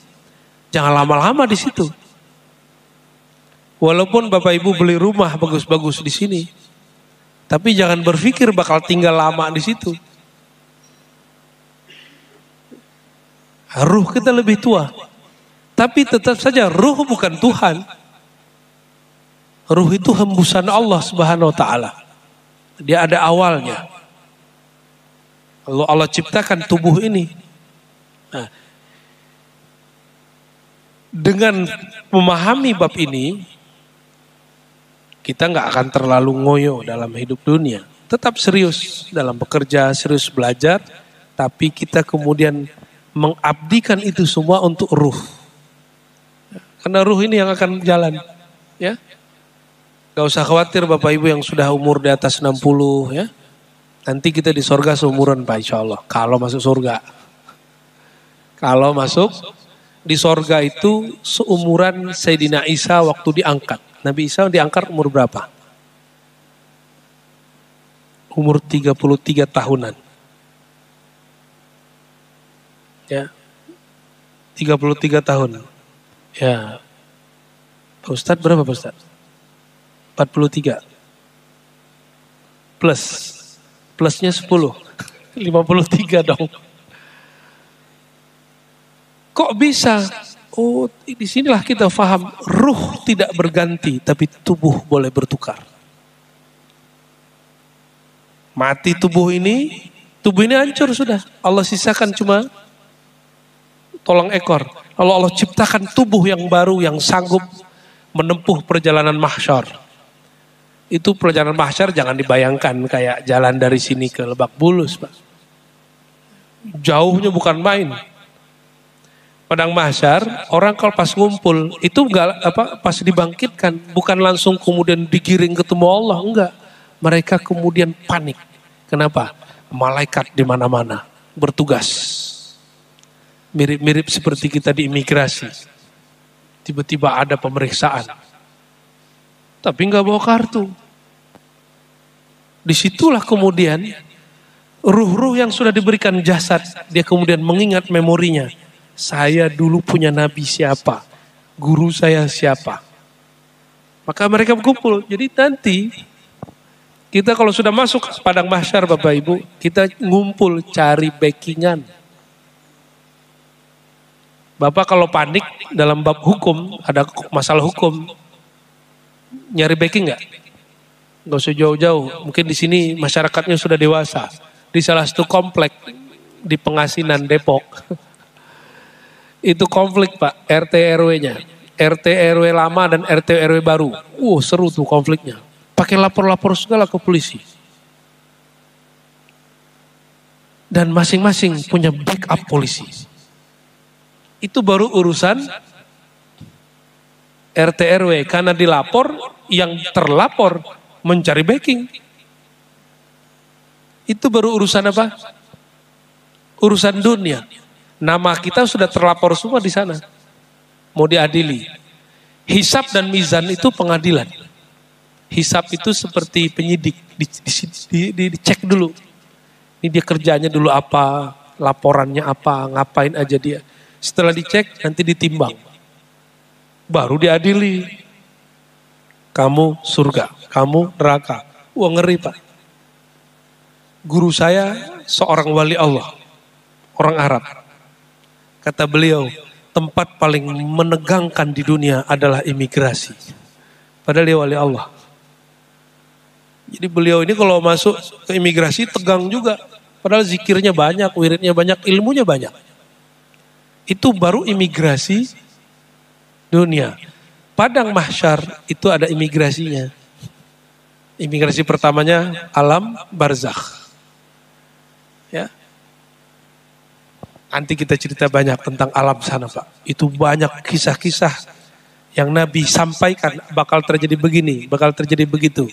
Jangan lama-lama di situ. Walaupun Bapak Ibu beli rumah bagus-bagus di sini, tapi jangan berpikir bakal tinggal lama di situ. Ruh kita lebih tua. Tapi tetap saja ruh bukan Tuhan. Ruh itu hembusan Allah Subhanahu wa taala. Dia ada awalnya. Kalau Allah ciptakan tubuh ini. Nah, dengan memahami bab ini, kita nggak akan terlalu ngoyo dalam hidup dunia. Tetap serius dalam bekerja, serius belajar, tapi kita kemudian mengabdikan itu semua untuk ruh. Karena ruh ini yang akan jalan, ya. Gak usah khawatir Bapak Ibu yang sudah umur di atas 60, ya. Nanti kita di sorga seumuran Pak insya Allah. Kalau masuk surga. Kalau masuk di sorga itu seumuran Sayyidina Isa waktu diangkat. Nabi Isa diangkat umur berapa? Umur 33 tahunan. Ya. 33 tahun. Ya. Pak Ustadz berapa Pak Ustadz? 43. Plusnya 10. 53 dong. Kok bisa? Oh, di sinilah kita paham. Ruh tidak berganti, tapi tubuh boleh bertukar. Mati tubuh ini hancur sudah. Allah sisakan cuma tulang ekor. Lalu Allah ciptakan tubuh yang baru, yang sanggup menempuh perjalanan mahsyar. Itu perjalanan mahsyar jangan dibayangkan kayak jalan dari sini ke Lebak Bulus, Pak. Jauhnya bukan main. Padang mahsyar, orang kalau pas ngumpul itu pas dibangkitkan bukan langsung kemudian digiring ketemu Allah, enggak. Mereka kemudian panik. Kenapa? Malaikat di mana-mana bertugas. Mirip-mirip seperti kita di imigrasi. Tiba-tiba ada pemeriksaan. Tapi enggak bawa kartu. Disitulah kemudian ruh-ruh yang sudah diberikan jasad, dia kemudian mengingat memorinya. Saya dulu punya nabi siapa? Guru saya siapa? Maka mereka berkumpul. Jadi nanti kita kalau sudah masuk padang mahsyar Bapak Ibu, kita ngumpul cari backingan. Bapak kalau panik dalam bab hukum, ada masalah hukum, nyari backing nggak? Nggak usah jauh-jauh. Mungkin di sini masyarakatnya sudah dewasa. Di salah satu komplek di Pengasinan Depok, itu konflik Pak, RT RW-nya, RT RW lama dan RT RW baru. Seru tuh konfliknya. Pakai lapor-lapor segala ke polisi. Dan masing-masing punya backup polisi. Itu baru urusan RT RW karena dilapor, yang terlapor mencari backing. Itu baru urusan apa? Urusan dunia. Nama kita sudah terlapor semua di sana. Mau diadili. Hisab dan mizan itu pengadilan. Hisab itu seperti penyidik, dicek dulu. Ini dia kerjanya dulu apa, laporannya apa, ngapain aja dia. Setelah dicek nanti ditimbang. Baru diadili. Kamu surga, kamu neraka. Wah ngeri Pak. Guru saya seorang wali Allah, orang Arab. Kata beliau, tempat paling menegangkan di dunia adalah imigrasi. Padahal dia wali Allah. Jadi beliau ini kalau masuk ke imigrasi tegang juga. Padahal zikirnya banyak, wiridnya banyak, ilmunya banyak. Itu baru imigrasi dunia. Padang mahsyar itu ada imigrasinya. Imigrasi pertamanya alam barzakh. Nanti kita cerita banyak tentang alam sana Pak. Itu banyak kisah-kisah yang Nabi sampaikan bakal terjadi begini, bakal terjadi begitu.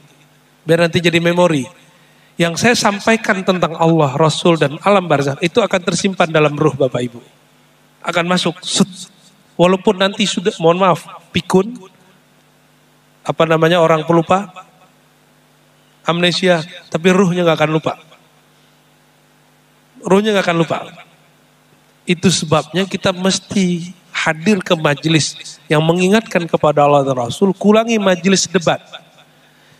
Biar nanti jadi memori. Yang saya sampaikan tentang Allah, Rasul dan alam barzakh itu akan tersimpan dalam ruh Bapak Ibu. Akan masuk. Walaupun nanti sudah, mohon maaf, pikun, orang pelupa, amnesia, tapi ruhnya nggak akan lupa. Ruhnya nggak akan lupa. Itu sebabnya kita mesti hadir ke majelis yang mengingatkan kepada Allah dan Rasul, kurangi majelis debat.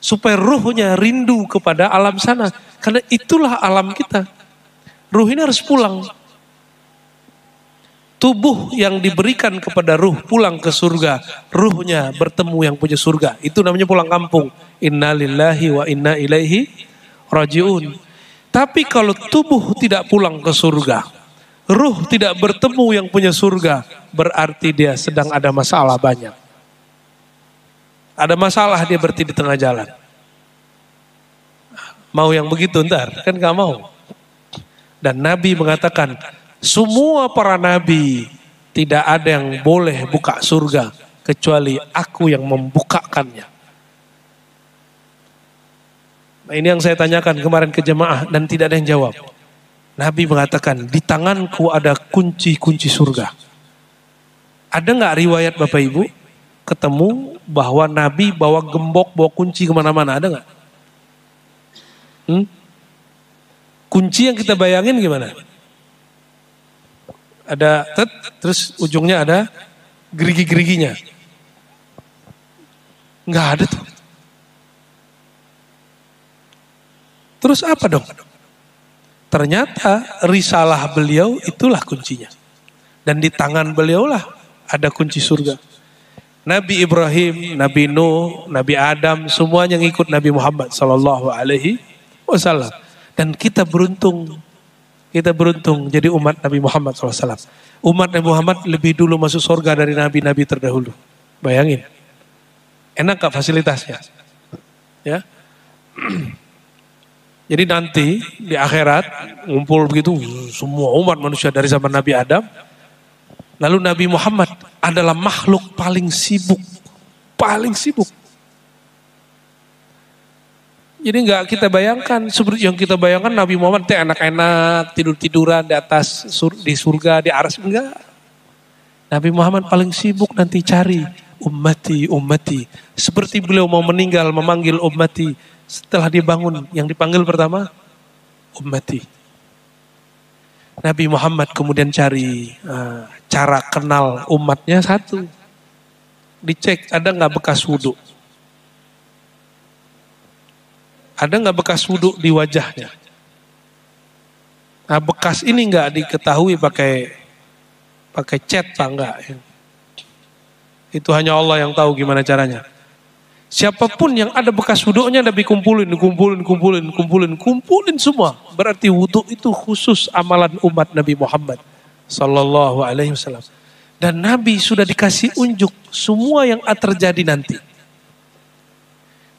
Supaya ruhnya rindu kepada alam sana. Karena itulah alam kita. Ruh ini harus pulang. Tubuh yang diberikan kepada ruh pulang ke surga. Ruhnya bertemu yang punya surga. Itu namanya pulang kampung. Inna lillahi wa inna ilaihi raji'un. Tapi kalau tubuh tidak pulang ke surga, ruh tidak bertemu yang punya surga, berarti dia sedang ada masalah banyak. Ada masalah dia berhenti di tengah jalan. Mau yang begitu ntar? Kan gak mau. Dan Nabi mengatakan, semua para nabi tidak ada yang boleh buka surga kecuali aku yang membukakannya. Nah, ini yang saya tanyakan kemarin ke jemaah dan tidak ada yang jawab. Nabi mengatakan, di tanganku ada kunci-kunci surga. Ada nggak riwayat Bapak Ibu ketemu bahwa Nabi bawa gembok, bawa kunci kemana-mana? Ada nggak? Kunci yang kita bayangin gimana? Ada terus ujungnya ada gerigi-geriginya. Nggak ada tuh. Terus apa dong? Ternyata risalah beliau itulah kuncinya. Dan di tangan beliau lah ada kunci surga. Nabi Ibrahim, Nabi Nuh, Nabi Adam, semuanya ngikut Nabi Muhammad sallallahu alaihi wasallam. Dan kita beruntung jadi umat Nabi Muhammad SAW. Umat Nabi Muhammad lebih dulu masuk surga dari nabi-nabi terdahulu. Bayangin. Enak gak fasilitasnya? Ya. Jadi nanti di akhirat ngumpul begitu semua umat manusia dari zaman Nabi Adam. Lalu Nabi Muhammad adalah makhluk paling sibuk. Paling sibuk. Jadi nggak kita bayangkan seperti yang kita bayangkan Nabi Muhammad teh enak-enak tidur-tiduran di atas di surga di aras, enggak. Nabi Muhammad paling sibuk nanti cari ummati ummati. Seperti beliau mau meninggal memanggil ummati, setelah dia bangun yang dipanggil pertama ummati. Nabi Muhammad kemudian cari cara kenal umatnya satu. Dicek ada nggak bekas wudhu. Ada nggak bekas wudhu di wajahnya? Nah bekas ini nggak diketahui pakai cat pak enggak. Itu hanya Allah yang tahu gimana caranya. Siapapun yang ada bekas wudhunya Nabi kumpulin semua. Berarti wudhu itu khusus amalan umat Nabi Muhammad sallallahu alaihi wasallam. Dan Nabi sudah dikasih unjuk semua yang akan terjadi nanti.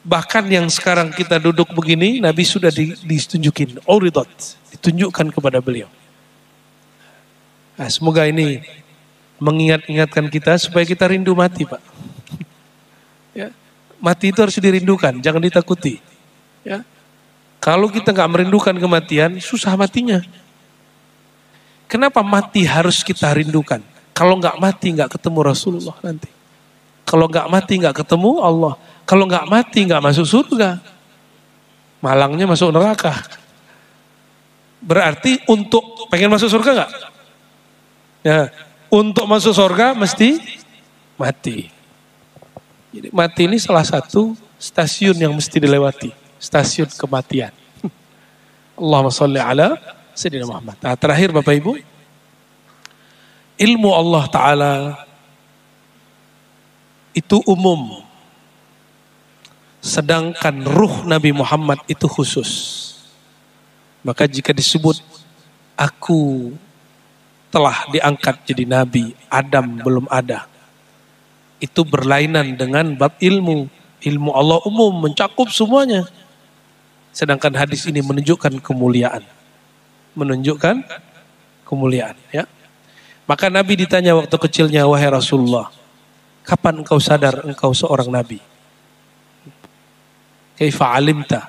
Bahkan yang sekarang kita duduk begini, Nabi sudah ditunjukin, uridat, ditunjukkan kepada beliau. Nah, semoga ini mengingatkan kita supaya kita rindu mati, Pak. Ya, mati itu harus dirindukan, jangan ditakuti. Ya, kalau kita nggak merindukan kematian, susah matinya. Kenapa mati harus kita rindukan? Kalau nggak mati nggak ketemu Rasulullah nanti. Kalau nggak mati nggak ketemu Allah. Kalau nggak mati nggak masuk surga, malangnya masuk neraka. Berarti untuk pengen masuk surga nggak? Ya, untuk masuk surga mesti mati. Jadi mati ini salah satu stasiun yang mesti dilewati, stasiun kematian. Allahumma sholli ala Sayyidina Muhammad. Nah, terakhir Bapak Ibu, ilmu Allah Ta'ala itu umum. Sedangkan ruh Nabi Muhammad itu khusus. Maka jika disebut aku telah diangkat jadi Nabi, Adam belum ada. Itu berlainan dengan bab ilmu. Ilmu Allah umum mencakup semuanya. Sedangkan hadis ini menunjukkan kemuliaan. Menunjukkan kemuliaan. Ya. Maka Nabi ditanya waktu kecilnya, wahai Rasulullah, kapan engkau sadar engkau seorang Nabi? Kaifa alimta?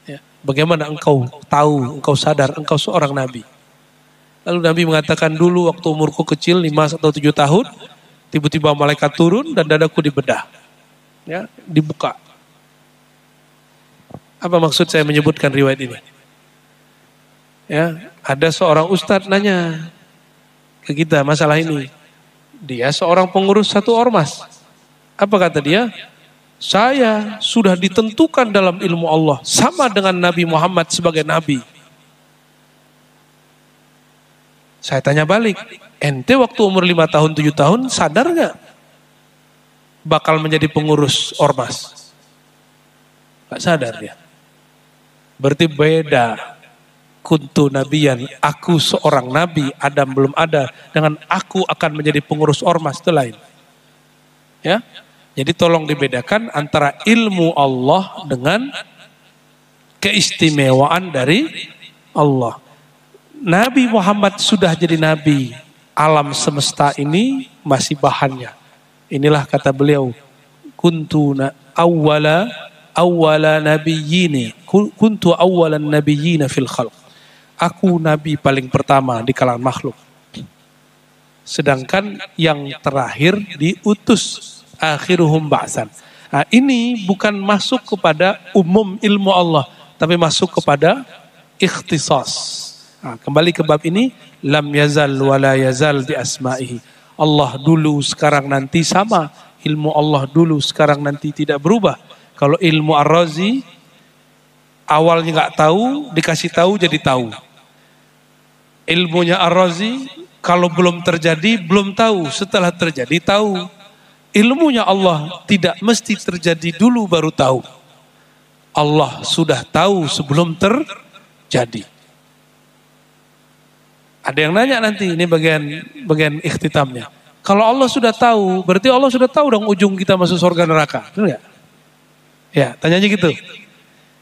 Ya. Bagaimana engkau tahu, engkau sadar engkau seorang Nabi? Lalu Nabi mengatakan, dulu waktu umurku kecil 5 atau 7 tahun, tiba-tiba malaikat turun dan dadaku dibedah. Ya, dibuka. Apa maksud saya menyebutkan riwayat ini? Ya, ada seorang ustadz nanya ke kita masalah ini. Dia seorang pengurus satu ormas. Apa kata dia? Saya sudah ditentukan dalam ilmu Allah sama dengan Nabi Muhammad sebagai Nabi. Saya tanya balik, ente waktu umur 5 tahun, 7 tahun sadar gak bakal menjadi pengurus ormas? Gak sadar ya. Berarti beda. Kuntu nabiyan, aku seorang nabi, Adam belum ada, dengan aku akan menjadi pengurus ormas, itu lain. Ya, jadi tolong dibedakan antara ilmu Allah dengan keistimewaan dari Allah. Nabi Muhammad sudah jadi nabi, alam semesta ini masih bahannya. Inilah kata beliau, kuntu awwala nabiyyina, kuntu awwalan nabiyyina fil khalq. Aku nabi paling pertama di kalangan makhluk. Sedangkan yang terakhir diutus, akhiruhum ba'san. Nah, ini bukan masuk kepada umum ilmu Allah, tapi masuk kepada ikhtisas. Nah, kembali ke bab ini, lam yazal wa la yazal bi asma'ihi. Allah dulu, sekarang, nanti sama. Ilmu Allah dulu, sekarang, nanti tidak berubah. Kalau ilmu Ar-Razi, awalnya nggak tahu, dikasih tahu jadi tahu. Ilmunya Ar-Razi, kalau belum terjadi, belum tahu. Setelah terjadi, tahu. Ilmunya Allah tidak mesti terjadi dulu baru tahu. Allah sudah tahu sebelum terjadi. Ada yang nanya nanti, ini bagian ikhtitamnya. Kalau Allah sudah tahu, berarti Allah sudah tahu dong ujung kita masuk surga neraka. Benar nggak? Ya, tanyanya gitu.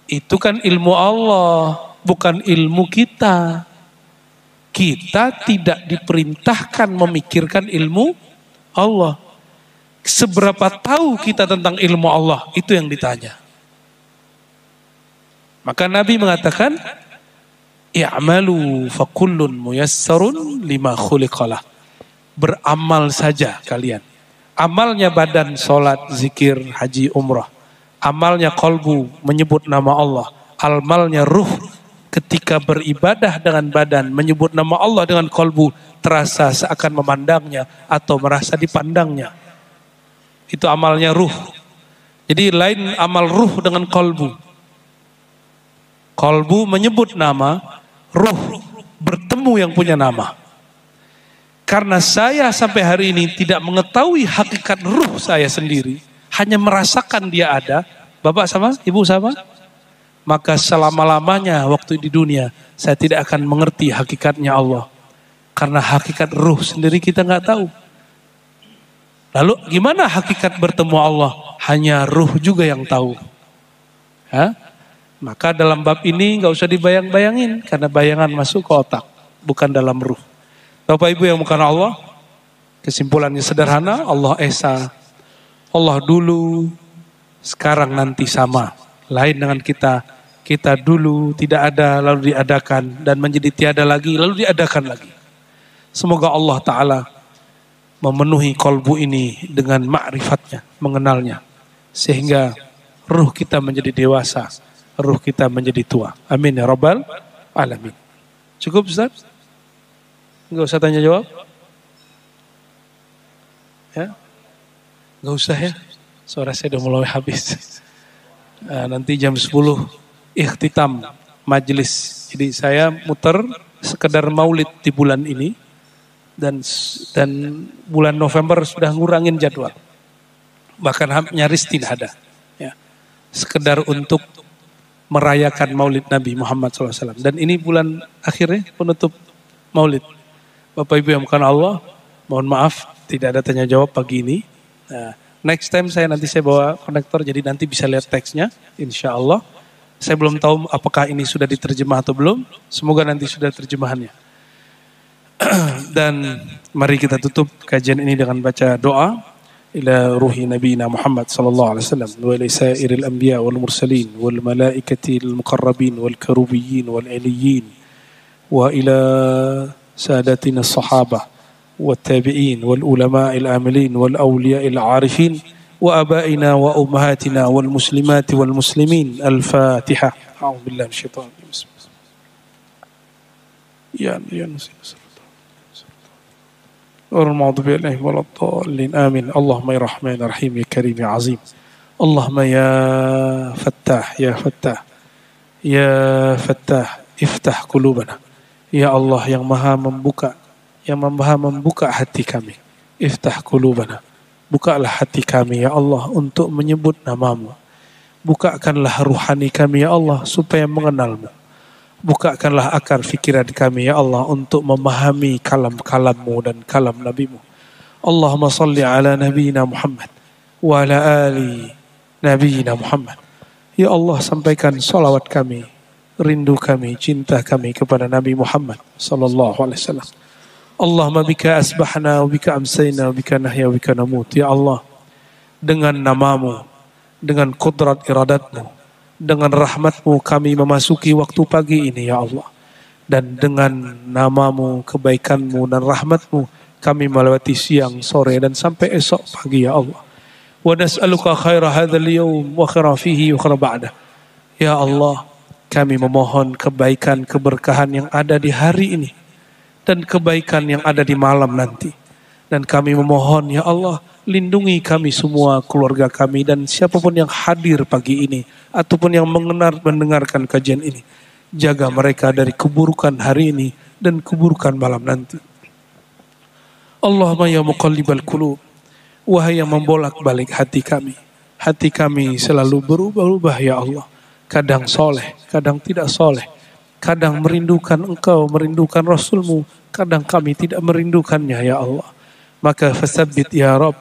Itu kan ilmu Allah, bukan ilmu kita. Kita tidak diperintahkan memikirkan ilmu Allah. Seberapa tahu kita tentang ilmu Allah, itu yang ditanya. Maka Nabi mengatakan, i'malu fakullun muyassarun lima khuliqalah. Beramal saja kalian. Amalnya badan, sholat, zikir, haji, umrah. Amalnya kolbu, menyebut nama Allah. Amalnya ruh, ketika beribadah dengan badan, menyebut nama Allah dengan kolbu, terasa seakan memandangnya atau merasa dipandangnya. Itu amalnya ruh. Jadi lain amal ruh dengan kolbu. Kolbu menyebut nama, ruh bertemu yang punya nama. Karena saya sampai hari ini tidak mengetahui hakikat ruh saya sendiri, hanya merasakan dia ada, bapak sama, ibu sama, maka selama-lamanya waktu di dunia saya tidak akan mengerti hakikatnya Allah. Karena hakikat ruh sendiri kita nggak tahu. Lalu gimana hakikat bertemu Allah? Hanya ruh juga yang tahu. Hah? Maka dalam bab ini nggak usah dibayang-bayangin, karena bayangan masuk ke otak, bukan dalam ruh. Bapak Ibu yang bukan Allah, kesimpulannya sederhana, Allah Esa, Allah dulu, sekarang, nanti sama. Lain dengan kita. Kita dulu tidak ada, lalu diadakan, dan menjadi tiada lagi, lalu diadakan lagi. Semoga Allah Ta'ala memenuhi kolbu ini dengan ma'rifatnya, mengenalnya. Sehingga ruh kita menjadi dewasa, ruh kita menjadi tua. Amin ya Rabbal Alamin. Cukup Ustaz? Enggak usah tanya jawab? Ya? Enggak usah ya? Suara saya udah mulai habis. Nanti jam 10 ikhtitam majelis. Jadi saya muter sekedar maulid di bulan ini. Dan bulan November sudah ngurangin jadwal. Bahkan nyaris tidak ada. Ya. Sekedar untuk merayakan maulid Nabi Muhammad SAW. Dan ini bulan akhirnya penutup maulid. Bapak Ibu yang bukan Allah, mohon maaf tidak ada tanya jawab pagi ini. Next time saya bawa konektor, jadi nanti bisa lihat teksnya, insya Allah. Saya belum tahu apakah ini sudah diterjemah atau belum. Semoga nanti sudah terjemahannya. Dan mari kita tutup kajian ini dengan baca doa ila ruhi nabiyina Muhammad sallallahu alaihi wasallam wa ila sairil anbiya wal mursalin wal malaikatil muqarrabin wal karubiyyin wal aliyyin wa ila sadatina sahabah wat tabi'in wal ulama'il amilin wal awliya'il arifin wa abaina wa ummahatina wal muslimati wal muslimin. Al-Fatihah. A'udzu billahi minasyaitonir rajim. Ya المغضوب عليهم ولا الضالين آمين. اللهم يا رحمن يا رحيم يا كريم يا عظيم. اللهم يا فتاح يا فتاح يا فتاح افتح قلوبنا. Ya Allah yang maha membuka hati kami. Iftah qulubana. Bukalah hati kami ya Allah untuk menyebut namamu. Bukakanlah ruhani kami ya Allah supaya mengenalmu. Bukakanlah akar fikiran kami ya Allah untuk memahami kalam-kalammu dan kalam nabimu. Allahumma salli ala nabiyina Muhammad wa ala ali nabiyina Muhammad. Ya Allah sampaikan salawat kami, rindu kami, cinta kami kepada Nabi Muhammad sallallahu alaihi wasallam. Allahumma bika asbahna wa bika amsayna wa bika nahya wa bika namut. Ya Allah, dengan namamu, dengan kudrat iradatmu, dengan rahmatmu kami memasuki waktu pagi ini ya Allah. Dan dengan namamu, kebaikanmu dan rahmatmu kami melewati siang, sore dan sampai esok pagi ya Allah. Wa nas'aluka khaira hadzal yawm wa khaira fihi wa khaira ba'dah. Ya Allah, kami memohon kebaikan, keberkahan yang ada di hari ini dan kebaikan yang ada di malam nanti. Dan kami memohon ya Allah, lindungi kami semua, keluarga kami dan siapapun yang hadir pagi ini ataupun yang mendengarkan kajian ini. Jaga mereka dari keburukan hari ini dan keburukan malam nanti. Allahumma ya muqallibal qulub, wahai yang membolak-balik hati kami. Hati kami selalu berubah-ubah ya Allah. Kadang soleh, kadang tidak soleh. Kadang merindukan Engkau, merindukan Rasulmu. Kadang kami tidak merindukannya ya Allah. Maka fasabbit ya Rabb,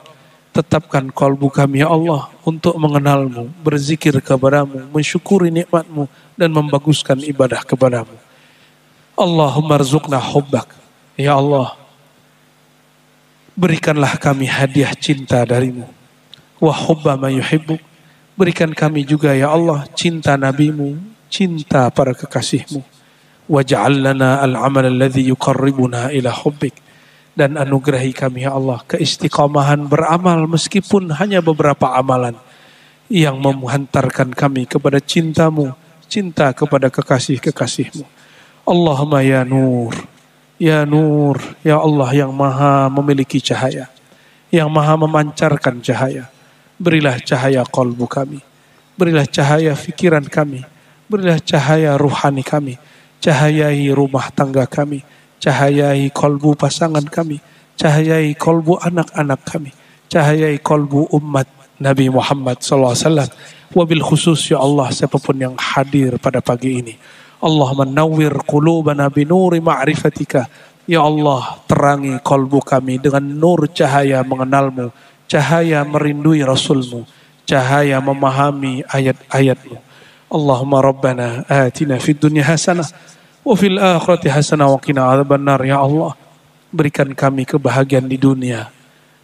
tetapkan qalbu kami ya Allah untuk mengenalmu, berzikir kepadamu, mensyukuri nikmatmu dan membaguskan ibadah kepadamu. Allahumma rzuqna hubbak. Ya Allah, berikanlah kami hadiah cinta darimu. Wa hubba ma yuhibbuk. Berikan kami juga ya Allah cinta nabimu, cinta para kekasihmu. Waj'al lana al-amal alladhi yuqarribuna ila hubbik. Dan anugerahi kami ya Allah keistiqamahan beramal meskipun hanya beberapa amalan yang menghantarkan kami kepada cintamu, cinta kepada kekasih-kekasihmu. Allahumma ya Nur, ya Nur, ya Allah yang maha memiliki cahaya, yang maha memancarkan cahaya. Berilah cahaya qalbu kami, berilah cahaya fikiran kami, berilah cahaya ruhani kami, cahayai rumah tangga kami, cahayai kolbu pasangan kami, cahayai kolbu anak-anak kami, cahayai kolbu umat Nabi Muhammad SAW. Wabil khusus ya Allah siapapun yang hadir pada pagi ini. Allahumma nawwir qulubana binuri ma'rifatika. Ya Allah terangi kolbu kami dengan nur cahaya mengenalmu, cahaya merindui Rasulmu, cahaya memahami ayat-ayatmu. Allahumma rabbana atina fid dunya hasanah wa fil akhirati hasanah wa qina adzabannar. Ya Allah, berikan kami kebahagiaan di dunia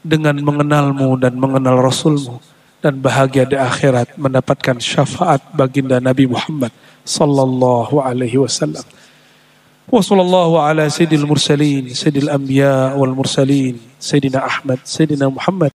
dengan mengenalmu dan mengenal Rasulmu, dan bahagia di akhirat mendapatkan syafaat baginda Nabi Muhammad sallallahu alaihi wasallam. Wa sallallahu ala sayyidil mursalin, sayyidil anbiya wal mursalin, sayyidina Ahmad, sayyidina Muhammad.